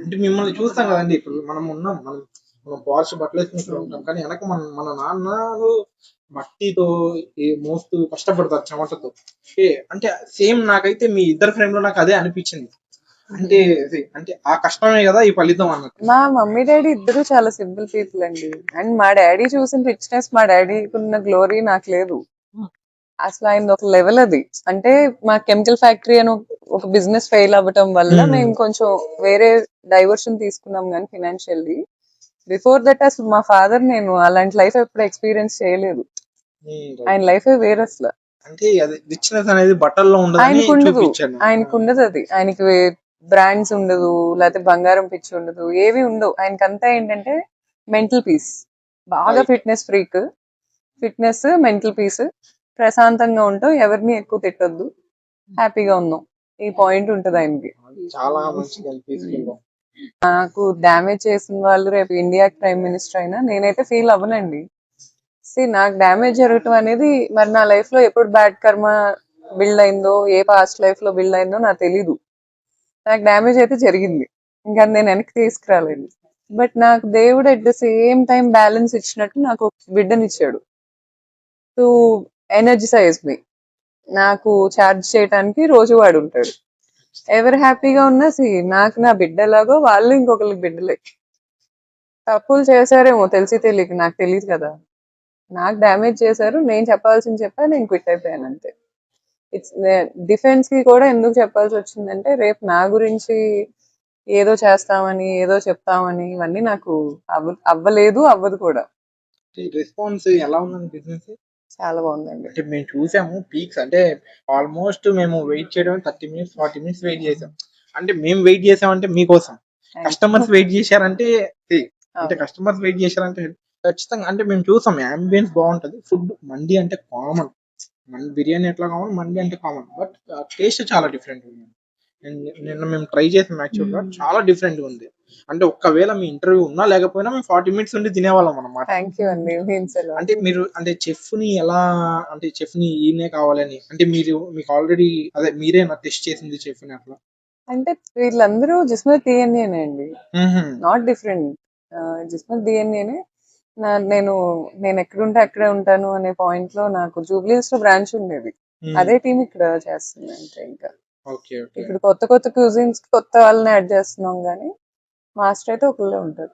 అంటే మిమ్మల్ని చూస్తాం కదండి, ఇప్పుడు మనం పార్ష్ బట్టలు వేసుకుంటూ ఉంటాం, కానీ వెనక మన నాన్నలు మట్టితో మోస్తూ కష్టపడతారు చెమటతో. అంటే సేమ్ నాకైతే మీ ఇద్దరు ఫ్రెండ్ లో నాకు అదే అనిపించింది. అంటే ఆ కష్టమే కదా ఈ ఫలితం అన్నట్టు. మా మమ్మీ డాడీ ఇద్దరు చాలా సింపుల్ పీపుల్ అండి. అండ్ మా డాడీ చూసిన రిచ్నెస్, మా డాడీకి ఉన్న గ్లోరీ నాకు లేదు అసలు. ఆయన ఒక లెవెల్ అది. అంటే మా కెమికల్ ఫ్యాక్టరీ అని ఒక బిజినెస్ ఫెయిల్ అవ్వటం వల్ల మేము కొంచెం వేరే డైవర్షన్ తీసుకున్నాం కానీ ఫినాన్షియల్లీ. బిఫోర్ దట్ అసలు మా ఫాదర్ నేను అలాంటి లైఫ్ ఎప్పుడు ఎక్స్పీరియన్స్ చేయలేదు. ఆయన లైఫ్ వేరే అసలు. అంటే రిచ్నెస్ అనేది బట్టల్లో ఉండదు, ఆయనకు ఉండదు అది. ఆయనకి బ్రాండ్స్ ఉండదు, లేకపోతే బంగారం పిచ్చి ఉండదు, ఏవి ఉండవు. ఆయనకంతా ఏంటంటే మెంటల్ పీస్. బాగా Right. ఫిట్నెస్ మెంటల్ పీస్, ప్రశాంతంగా ఉంటాం, ఎవరిని ఎక్కువ తిట్టొద్దు, హ్యాపీగా ఉన్నాం, ఈ పాయింట్ ఉంటుంది ఆయనకి. చాలా మంచిగా పీస్ఫుల్ గా. నాకు డ్యామేజ్ చేసిన వాళ్ళు రేపు ఇండియాకి ప్రైమ్ మినిస్టర్ అయినా నేనైతే ఫీల్ అవ్వనండి. నాకు డ్యామేజ్ జరగటం అనేది మరి నా లైఫ్ లో ఎప్పుడు బ్యాడ్ కర్మ బిల్డ్ అయిందో, ఏ పాస్ట్ లైఫ్ లో బిల్డ్ అయిందో నాకు తెలీదు. నాకు డ్యామేజ్ అయితే జరిగింది, ఇంకా నేను వెనక్కి తీసుకురాలేదు. బట్ నాకు దేవుడు at the same time balance ఇచ్చినట్టు నాకు ఒక బిడ్డనిచ్చాడు టు ఎనర్జిసైజ్ మీ. నాకు ఛార్జ్ చేయడానికి రోజు వాడు ఉంటాడు. ఎవరు హ్యాపీగా ఉన్నా నాకు నా బిడ్డలాగో వాళ్ళు ఇంకొకరికి బిడ్డలే. తప్పులు చేశారేమో తెలిసి తెలియక, నాకు తెలియదు కదా. నాకు డ్యామేజ్ చేశారు, నేను చెప్పాల్సింది చెప్పా, నేను క్విట్ అయిపోయాను అంతే. ఇట్స్ డిఫెన్స్ కి కూడా ఎందుకు చెప్పాల్సి వచ్చిందంటే రేపు నా గురించి ఏదో చేస్తామని, ఏదో చెప్తామని, ఇవన్నీ నాకు అవ్వలేదు, అవ్వదు కూడా. రెస్పాన్స్ ఎలా ఉందండి బిజినెస్? చాలా బాగుందండి. అంటే మేము చూసాము పీక్స్, అంటే ఆల్మోస్ట్ మేము వెయిట్ చేయడం 30 minutes 40 minutes వెయిట్ చేసాం. అంటే మేము వెయిట్ చేసామంటే మీకోసం, కస్టమర్స్ వెయిట్ చేశారంటే అంటే కస్టమర్స్ వెయిట్ చేశారంటే ఖచ్చితంగా. అంటే మేము చూసాం అంబియన్స్ బాగుంటది, ఫుడ్ మండి అంటే కామన్, బిర్యానీ ఎట్లా కామన్, మండి అంటే కామన్, బట్ టేస్ట్ చాలా డిఫరెంట్ ఉంది. నిన్న మేము ట్రై చేసాం, యాక్చువల్ గా చాలా డిఫరెంట్ గా ఉంది. అంటే ఒక్కవేళ మీ ఇంటర్వ్యూ ఉన్నా లేకపోయినా మేము 40 minutes ఉండి తినేవాళ్ళం అన్నమాట. థ్యాంక్ యూ అండి. అంటే మీరు అంటే చెఫ్ ని ఎలా, అంటే చెఫ్ ని ఈయనే కావాలని, అంటే మీకు ఆల్రెడీ అదే మీరే టెస్ట్ చేసింది చెఫ్ ని అట్లా? అంటే వీళ్ళందరూ జిస్మత్ డిఎన్ఏనే అండి, నాట్ డిఫరెంట్. జిస్మత్ డిఎన్ఏనే. నేను ఎక్కడుంటే అక్కడే ఉంటాను అనే పాయింట్ లో నాకు జూబ్లీస్ లో బ్రాంచ్ ఉండేది, అదే టీం ఇక్కడ చేస్తుంది అంటే. ఇంకా ఇప్పుడు కొత్త క్యూజిన్స్ కొత్త వాళ్ళని యాడ్ చేస్తున్నాం, కానీ మాస్టర్ అయితే ఒకళ్ళే ఉంటారు.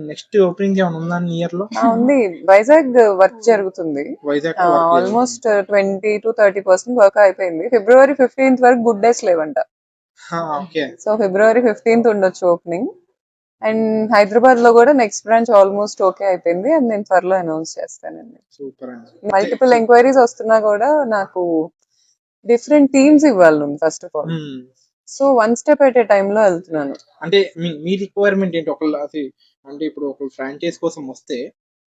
నెక్స్ట్ ఓపెనింగ్ ఏమైనా ఉందా ఇయర్ లో? ఉంది, వైజాగ్ వర్క్ జరుగుతుంది. వైజాగ్ ఆల్మోస్ట్ 20 to 30% వర్క్ అయిపోయింది. February 15th వరకు గుడ్ డేస్ లేవంట. సో February 15th ఉండొచ్చు ఓపెనింగ్. అండ్ హైదరాబాద్ లో కూడా నెక్స్ట్ బ్రాంచ్ ఆల్మోస్ట్ ఓకే అయిపోయింది, అది నేను త్వరలో అనౌన్స్ చేస్తానండి. సూపర్. మల్టిపుల్ ఎంక్వైరీస్ వస్తున్నా కూడా నాకు డిఫరెంట్ టీమ్స్ ఇవ్వాలి first of all. So one step at a time లో వెళ్తున్నాను. అంటే మీ రిక్వైర్మెంట్ ఏంటి? అంటే ఇప్పుడు ఒక ఫ్రాంచైజ్ కోసం వస్తే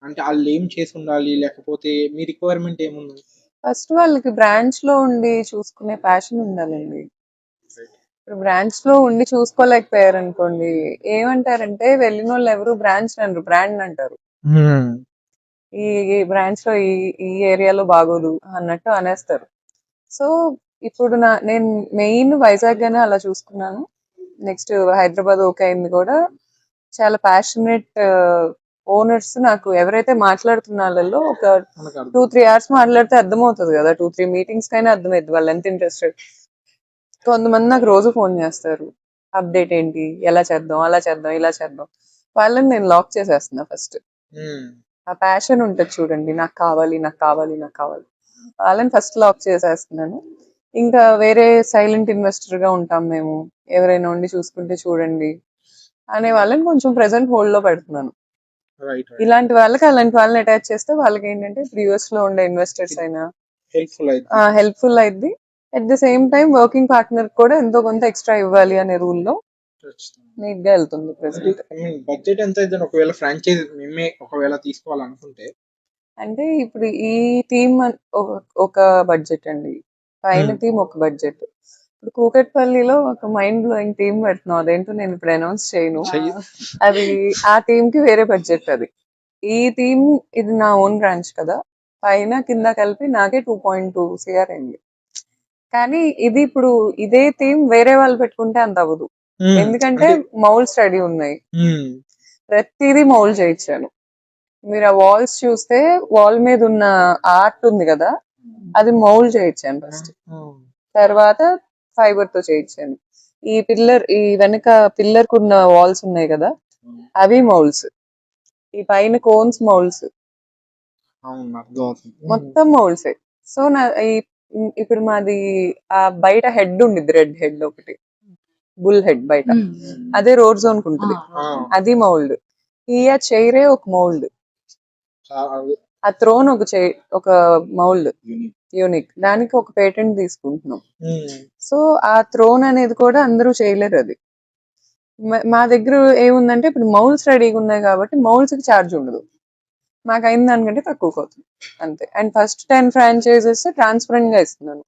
అంటే వాళ్ళు ఏం చేసి ఉండాలి, లేకపోతే మీ రిక్వైర్మెంట్ ఏముంది? ఫస్ట్ వాళ్ళకి బ్రాంచ్ లో ఉండి చూసుకునే ప్యాషన్ ఉండాలండి. ఇప్పుడు బ్రాంచ్ లో ఉండి చూసుకోలేకపోయారు అనుకోండి, ఏమంటారంటే వెళ్ళిన వాళ్ళు ఎవరు బ్రాంచ్ అనరు, బ్రాండ్ అంటారు. ఈ బ్రాంచ్ లో ఈ ఏరియాలో బాగోదు అన్నట్టు అనేస్తారు. సో ఇప్పుడు నేను మెయిన్ వైజాగ్ గానే అలా చూసుకున్నాను. నెక్స్ట్ హైదరాబాద్ ఓకే అయింది కూడా. చాలా ప్యాషనెట్ ఓనర్స్, నాకు ఎవరైతే మాట్లాడుతున్న వాళ్ళలో ఒక 2-3 hours మాట్లాడితే అర్థమవుతుంది కదా, 2-3 meetings కైనా అర్థమవుతుంది వాళ్ళు ఎంత ఇంట్రెస్టెడ్. కొంతమంది నాకు రోజు ఫోన్ చేస్తారు, అప్డేట్ ఏంటి, ఎలా చేద్దాం, అలా చేద్దాం, ఇలా చేద్దాం. వాళ్ళని నేను లాక్ చేసేస్తున్నా ఫస్ట్. ఆ ప్యాషన్ ఉంటుంది చూడండి, నాకు కావాలి, నాకు కావాలి, నాకు కావాలి, వాళ్ళని ఫస్ట్ లాక్ చేసేస్తున్నాను. ఇంకా వేరే సైలెంట్ ఇన్వెస్టర్ గా ఉంటాం మేము, ఎవరైనా ఉండి చూసుకుంటే చూడండి అనే వాళ్ళని కొంచెం ప్రెసెంట్ హోల్డ్ లో పెడుతున్నాను. ఇలాంటి వాళ్ళకి అలాంటి వాళ్ళని అటాచ్ చేస్తే వాళ్ళకి ఏంటంటే యూఎస్ లో ఉండే ఇన్వెస్టర్స్ అయినా హెల్ప్ఫుల్ అయింది. At the same time working partner కూడా ఎంతో కొంత ఎక్స్ట్రా ఇవ్వాలి అనే రూల్ లో నీట్ గా వెళ్తుంది ప్రెసెంట్. బడ్జెట్ ఎంత అయితే ఒకవేళ ఫ్రాంచైజ్ మేమే ఒకవేళ తీసుకోవాలనుకుంటే? అంటే ఇప్పుడు ఈ టీమ్ ఒక బడ్జెట్ అండి, పైన టీమ్ ఒక బడ్జెట్. ఇప్పుడు కూకట్పల్లిలో ఒక మైండ్ బ్లోయింగ్ టీమ్ పెడుతున్నాం, అదేంటో నేను ఇప్పుడు అనౌన్స్ చేయను. అది ఆ టీమ్ కి వేరే బడ్జెట్. అది ఈ టీమ్, ఇది నా ఓన్ బ్రాంచ్ కదా, పైన కింద కలిపి నాకే 2.2 CR అయింది. కానీ ఇది ఇప్పుడు ఇదే టీం వేరే వాళ్ళు పెట్టుకుంటే అంత అవ్వదు, ఎందుకంటే మౌల్డ్ స్టడీ ఉన్నాయి, ప్రతిదీ మౌల్డ్ చేయించాను. మీరు ఆ వాల్స్ చూస్తే వాల్ మీద ఉన్న ఆర్ట్ ఉంది కదా, అది మౌల్డ్ చేయించాను ఫస్ట్, తర్వాత ఫైబర్ తో చేయించాను. ఈ వెనక పిల్లర్ కున్న వాల్స్ ఉన్నాయి కదా, అవి మౌల్డ్స్. ఈ పైన కోన్స్ మౌల్డ్స్, మొత్తం మౌల్డ్సే. సో ఇప్పుడు మాది ఆ బయట హెడ్ ఉండిద్ది, రెడ్ హెడ్ ఒకటి, బుల్ హెడ్ బయట, అదే రోడ్ జోన్ కు ఉంటుంది, అది మౌల్డ్. ఈ చైరే ఒక మౌల్డ్, ఆ థ్రోన్ ఒక మౌల్డ్ యూనిక్, దానికి ఒక పేటెంట్ తీసుకుంటున్నాం. సో ఆ థ్రోన్ అనేది కూడా అందరూ చేయలేరు. అది మా దగ్గర ఏముందంటే ఇప్పుడు మౌల్డ్స్ రెడీగా ఉన్నాయి కాబట్టి మౌల్డ్స్ కి ఛార్జ్ ఉండదు, మాకు అయిన దానికంటే తక్కువకి అవుతుంది అంతే. అండ్ ఫస్ట్ 10 ఫ్రాంచైజెస్ ట్రాన్స్పరెంట్ గా ఇస్తున్నాను,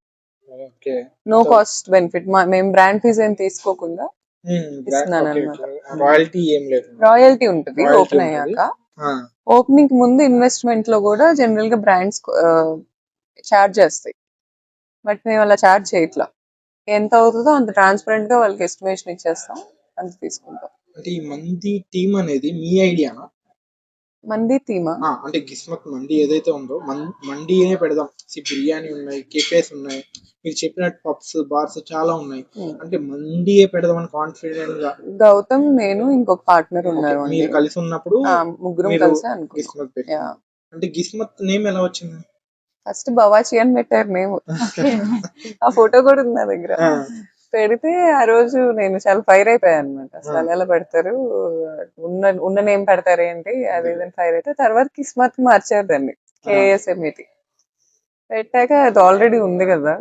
ఓకే. No cost benefit. మేము బ్రాండ్ ఫీజ్ ఏం తీసుకోకుండా ఇస్తున్నాను అనమాట. రాయల్టీ ఏం లేదు. రాయల్టీ ఉంటుంది Royalty ఓపెన్ ఉంటది. అయ్యాక. ఓపెనింగ్ ముందు ఇన్వెస్ట్మెంట్ లో కూడా జనరల్ గా బ్రాండ్స్ చార్జ్ చేస్తాయి, బట్ మేము అలా చార్జ్ చేయట్లా. ఎంత అవుతుందో అంత ట్రాన్స్పరెంట్ గా వాళ్ళకి ఎస్టిమేషన్ ఇచ్చేస్తాం, అంత తీసుకుంటాం. అంటే ఈ మంది టీమ్ అనేది మీ ఐడియానా? మంది థీమా? అంటే గిస్మత్ మండి ఏదైతే ఉందో మండినే పెడదాం. బిర్యానీ ఉన్నాయి, కెఫేస్ ఉన్నాయి, మీరు చెప్పినట్టు పబ్స్ బార్స్ చాలా ఉన్నాయి. అంటే మండియే పెడదామని కాన్ఫిడెంట్ గా గౌతమ్, నేను, ఇంకొక పార్ట్నర్ ఉన్నారు. మీరు కలిసి ఉన్నప్పుడు ముగ్గురం మీరు కలిసి అనుకున్నాం. గిస్మత్ పెట్టారు. అంటే గిస్మత్ నేమ్ ఎలా వచ్చింది? ఫస్ట్ బవాచి అని పెట్టారు నేమ్. ఆ ఫోటో కూడా ఉంది నా దగ్గర. పెడితే ఆ రోజు నేను చాలా ఫైర్ అయిపోయాను అనమాట. అసలు ఎలా పెడతారు, ఉన్న నేమ్ పెడతారు ఏంటి అది ఇదని ఫైర్ అయితే, తర్వాత కిస్మత్ మార్చారు దాన్ని, KSMET పెట్టాక అది ఆల్రెడీ ఉంది కదా,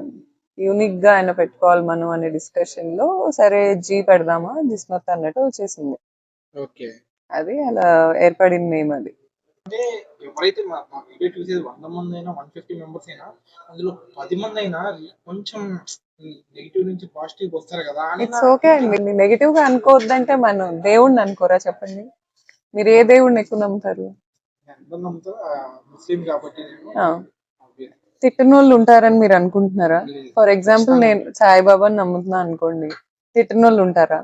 యూనిక్ గా ఆయన పెట్టుకోవాలి మనం అనే డిస్కషన్ లో సరే జీ పెడదామా జిస్మత్ అన్నట్టు వచ్చేసింది. ఓకే. అది అలా ఏర్పడిన నేమ్ అది. అంటే ఎవరైతే మా వీడియో చూసేది 100 మంది అయినా 150 మెంబర్స్ అయినా అందులో 10 మంది అయినా కొంచెం నెగిటివ్ నుంచి పాజిటివ్ వస్తారు కదా. ఇట్స్ ఓకే అండి, నెగిటివ్ గా అనుకోవద్దంటే మనం దేవుణ్ణి అనుకోరా చెప్పండి? మీరు ఏ దేవుణ్ణి ఎక్కువ నమ్ముతారు? ముస్లిం కాబట్టి తిట్టని వాళ్ళు ఉంటారని మీరు అనుకుంటున్నారా? ఫర్ ఎగ్జాంపుల్ నేను సాయిబాబాని నమ్ముతున్నా అనుకోండి, తిట్టని వాళ్ళు ఉంటారా?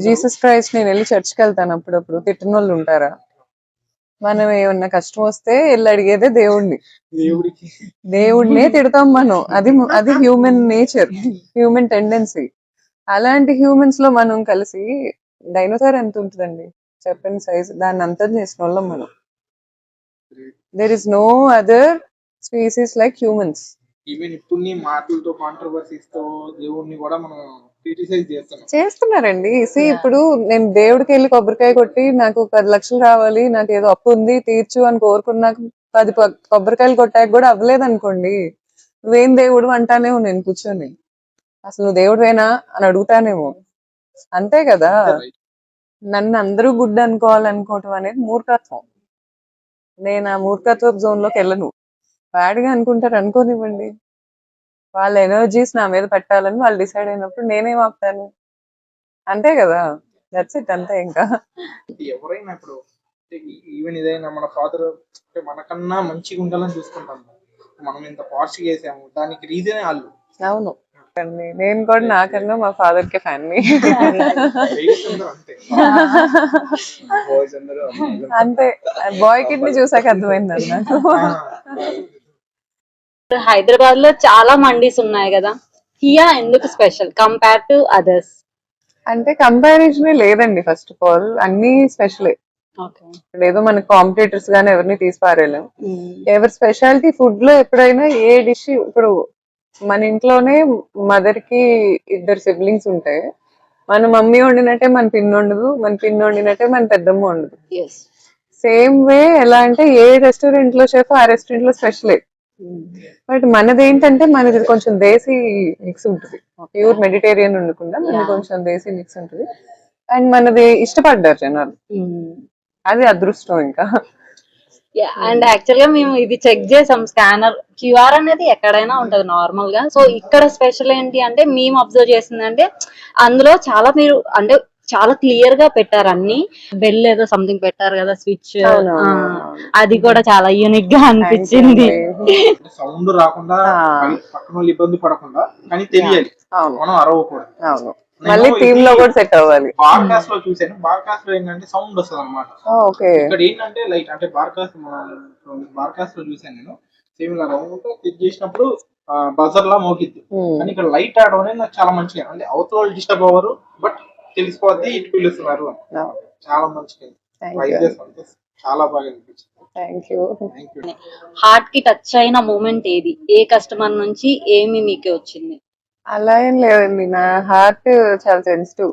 జీసస్ క్రైస్ట్ నేను వెళ్ళి చర్చ్కి వెళ్తాను అప్పుడప్పుడు, తిట్టని వాళ్ళు ఉంటారా? మనం ఏమన్నా కష్టం వస్తే వెళ్ళి అడిగేదే దేవుడిని, దేవుడినే తిడతాం మనం. అది హ్యూమన్ నేచర్, హ్యూమన్ టెండెన్సీ. అలాంటి హ్యూమన్స్ లో మనం కలిసి డైనోసార్ ఎంత ఉంటుందండి చెప్పండి సైజ్, దాన్ని అంతం చేసిన వాళ్ళం మనం. There is no other species like humans. Even ఇప్పుడు నీ మాటలతో కాంట్రవర్సీస్ తో దేవుడిని కూడా మనం క్రిటిసైజ్ చేస్తున్నారండి. ఇప్పుడు నేను దేవుడికి వెళ్ళి కొబ్బరికాయ కొట్టి నాకు 10 లక్షలు రావాలి, నాకు ఏదో అప్పు ఉంది తీర్చు అని కోరుకున్నాక 10 కొబ్బరికాయలు కొట్టాక కూడా అవ్వలేదు అనుకోండి, నువ్వేం దేవుడు అంటానేమో నేను కూర్చొని, అసలు నువ్వు దేవుడివేనా అని అడుగుతానేమో. అంతే కదా, నన్ను అందరూ గుడ్ అనుకోవాలనుకోవటం అనేది మూర్ఖత్వం. నేను ఆ మూర్ఖత్వ జోన్ లోకి వెళ్ళను. బ్యాడ్గా అనుకుంటారు, అనుకోనివ్వండి. వాళ్ళ ఎనర్జీస్ నా మీద పెట్టాలని వాళ్ళు డిసైడ్ అయినప్పుడు నేనేం ఆపుతాను? అంతే కదా, దట్స్ ఇట్, అంతే. ఇంకా ఎవరైనా ఇప్పుడు ఈవెన్ ఇదైనా మన ఫాదర్ అంటే మనకన్నా మంచిగా ఉండాలని చూసుకుంటాం, మనం ఇంత పార్ష్ చేసాము, దానికి రీజనే వాళ్ళు. అవును, నేను కూడా నాకన్నా మా ఫాదర్ కే ఫ్యాన్ ని. అంతే, బాయ్ కిడ్ ని చూసాక అర్థమైంది నాకు. హైదరాబాద్ లో చాలా మండీస్ ఉన్నాయి కదా, హియా ఎందుకు స్పెషల్ కంపేర్ టు అదర్స్? అంటే కంపారిజన్ లేదండి, ఫస్ట్ ఆఫ్ ఆల్ అన్ని స్పెషలే. ఏదో మనకి కాంపిటేటర్స్ గానీ ఎవరిని తీసి పారేయలేం. ఎవరి స్పెషాలిటీ ఫుడ్ లో ఎప్పుడైనా ఏ డిష్, ఇప్పుడు మన ఇంట్లోనే మదర్ కి 2 సిబ్లింగ్స్ ఉంటాయి, మన మమ్మీ వండినట్టే మన పిన్ని వండదు, మన పిన్ని వండినట్టే మన పెద్దమ్మ వండదు. సేమ్ వే ఎలా అంటే ఏ రెస్టారెంట్ లో షెఫ్ ఆ రెస్టారెంట్ లో స్పెషలే, బట్ మనది ఏంటంటే మనది కొంచెం దేశీ మిక్స్ ఉంటుంది, ప్యూర్ మెడిటేరియన్ ఉండకుండా మనది కొంచెం దేశీ మిక్స్ ఉంటుంది. అండ్ మనది ఇష్టపడ్డారు జనాలు, అది అదృష్టం. ఇంకా అండ్ యాక్చువల్ గా మేము ఇది చెక్ చేసాం, స్కానర్ క్యూఆర్ అనేది ఎక్కడైనా ఉంటది నార్మల్ గా. సో ఇక్కడ స్పెషల్ ఏంటి అంటే మేము అబ్జర్వ్ చేసిందంటే అందులో చాలా మీరు అంటే చాలా క్లియర్ గా పెట్టారు అన్ని. బెల్ ఏదో సంథింగ్ పెట్టారు కదా, స్విచ్, అది కూడా చాలా యూనిక్ గా అనిపించింది. సౌండ్ రాకుండా పక్కన వాళ్ళు ఇబ్బంది పడకుండా కానీ తెలియాలి, మనం అరవకూడదు. మళ్ళీ టీమ్ లో కూడా సెట్ అవ్వాలి. బార్కాస్ట్ లో చూసాను, బార్కాస్ట్ లో ఏంటంటే సౌండ్ వస్తుంది అనమాట. ఇక్కడ ఏంటంటే లైట్ అంటే బార్కాస్ట్ లో చూసాను నేను, సేమ్ ఇలా రౌండ్ క్లిక్ చేసినప్పుడు బజర్ లా మోగిద్ది, కానీ ఇక్కడ లైట్ ఆడడం అనేది నాకు చాలా మంచిగా, అంటే అవతల వాళ్ళు డిస్టర్బ్ అవ్వరు, బట్ తెలిసిపోద్ది ఇటు పిలుస్తున్నారు. చాలా మంచిగా, చాలా బాగా అనిపించింది. హార్ట్ కి టచ్ అయిన మూమెంట్ ఏది? ఏ కస్టమర్ నుంచి ఏమి మీకు వచ్చింది? అలా ఏం లేదండి, నా హార్ట్ చాలా సెన్సిటివ్.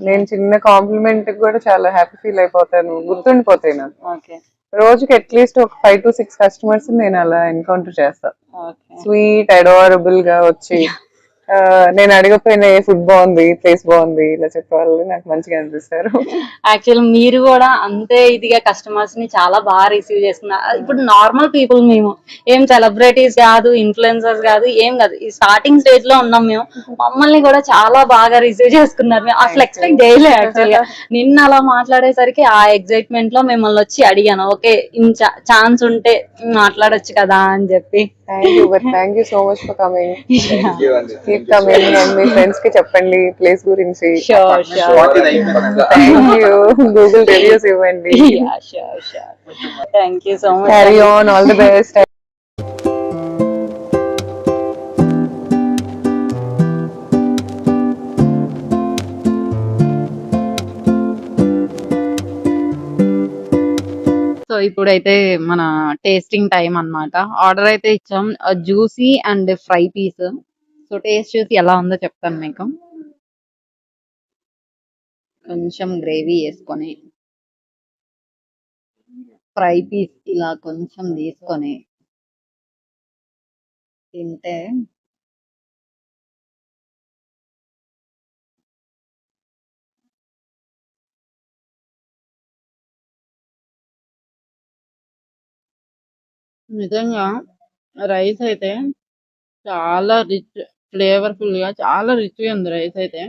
నేను చిన్న కాంప్లిమెంట్ కూడా చాలా హ్యాపీ ఫీల్ అయిపోతాను, గుర్తుండిపోతాయి నాకు. రోజుకి అట్లీస్ట్ ఒక 5 to 6 కస్టమర్స్ నేను అలా ఎన్కౌంటర్ చేస్తాను, స్వీట్ అడోరబుల్ గా వచ్చి నేను అడగపోయిన ఫుడ్ బాగుంది, ప్లేస్ బాగుంది ఇలా చెప్పేవాళ్ళు నాకు మంచిగా అనిపిస్తారు. యాక్చువల్ మీరు కూడా అంతే ఇదిగా కస్టమర్స్ ని చాలా బాగా రిసీవ్ చేసుకున్నారు. ఇప్పుడు నార్మల్ పీపుల్ మేము, ఏం సెలబ్రిటీస్ కాదు, ఇన్ఫ్లుయెన్సర్స్ కాదు, ఏం కాదు, ఈ స్టార్టింగ్ స్టేజ్ లో ఉన్నాం మేము. మమ్మల్ని కూడా చాలా బాగా రిసీవ్ చేసుకున్నారు. మేము అసలు ఎక్స్పెక్ట్ చేయలేదు యాక్చువల్ గా. నిన్న అలా మాట్లాడేసరికి ఆ ఎగ్జైట్మెంట్ లో మిమ్మల్ని వచ్చి అడిగాను, ఓకే ఛాన్స్ ఉంటే మాట్లాడొచ్చు కదా అని చెప్పి. Thank you so much for coming. Keep coming and మీ ఫ్రెండ్స్ కి చెప్పండి ప్లేస్ గురించి. Sure thank you. Google reviews ఇవ్వండి. Thank you so much. Carry on, all the best. So ఇప్పుడైతే మన టేస్టింగ్ టైం అన్నమాట. ఆర్డర్ అయితే ఇచ్చాం, juicy and fry piece. So taste చూసి ఎలా ఉందో చెప్తాను మీకు. కొంచెం గ్రేవీ వేసుకొని ఫ్రై పీస్ ఇలా కొంచెం తీసుకొని తింటే నిజంగా రైస్ అయితే చాలా రిచ్, ఫ్లేవర్ఫుల్ గా చాలా రిచ్ గా ఉంది రైస్ అయితే.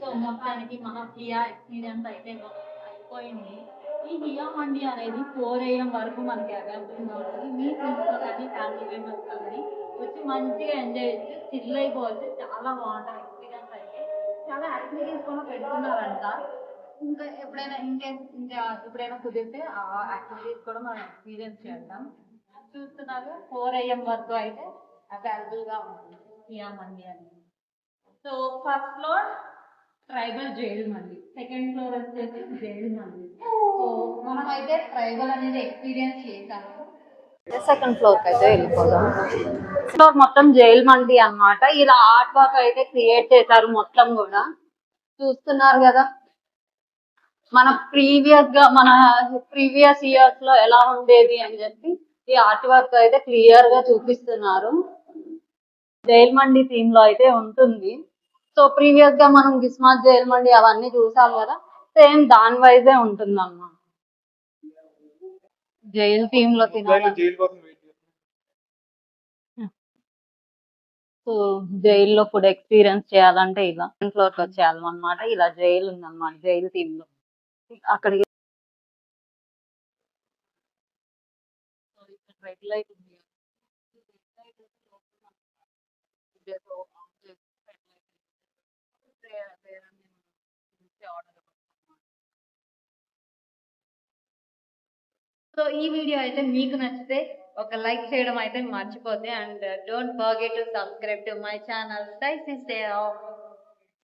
సో మొత్తానికి మన హియా ఎక్స్పీరియన్స్ అయితే అయిపోయింది. ఈ హియా మండి అనేది 4 AM వరకు మనకి అవైలబుల్గా ఉంటుంది. మీ ఫ్రెండ్స్తో కానీ ఫ్యామిలీ మెంబర్స్తో కానీ వచ్చి మంచిగా ఎంజాయ్ చేసి చిల్ అయిపోవచ్చు. చాలా బాగుంటుంది ఎక్స్పీరియన్స్ అయితే. చాలా యాక్టివిటీస్ కూడా పెడుతున్నారంట. ఇంకా ఎప్పుడైనా కుదిరితే ఆ యాక్టివిటీస్ కూడా మనం ఎక్స్పీరియన్స్ చేద్దాం. చూస్తున్నారు 4 AM వరకు అయితే అవైలబుల్గా ఉంటుంది హియా మండి అనేది. So first floor tribal jail mandi, second floor వచ్చేసి జైల్ మండి. సో మనం అయితే ట్రైబల్ అనేది ఎక్స్పీరియన్స్ చేశాము. సెకండ్ ఫ్లోర్ కి అయితే వెళ్ళిపోదాం. ఫ్లోర్ మొత్తం జైల్ మండి అన్నమాట. ఇలా ఆర్ట్ వర్క్ అయితే క్రియేట్ చేశారు మొత్తం కూడా. చూస్తున్నారు కదా, మన ప్రీవియస్ ఇయర్స్ లో ఎలా ఉండేది అని చెప్పి ఈ ఆర్ట్ వర్క్ అయితే క్లియర్ గా చూపిస్తున్నారు. జైల్ మండి థీమ్ లో అయితే ఉంటుంది. సో ప్రీవియస్ గా మనం గిస్మాత్ జైల్ మండి అవన్నీ చూసాం కదా, సేమ్ దాని వైజే ఉంటుంది అన్నమాట. జైల్ థీమ్ లో తినాలి. సో జైల్లో ఫుడ్ ఎక్స్పీరియన్స్ చేయాలంటే ఇలా ఫ్లోర్ కి వచ్చేయాలన్నమాట. ఇలా జైల్ ఉందన్నమాట, జైల్ థీమ్ లో. అక్కడికి రెడ్ లైట్ ఉంది. సో ఈ వీడియో అయితే మీకు నచ్చితే ఒక లైక్ చేయడం అయితే మర్చిపోతే, and don't forget to subscribe to my channel.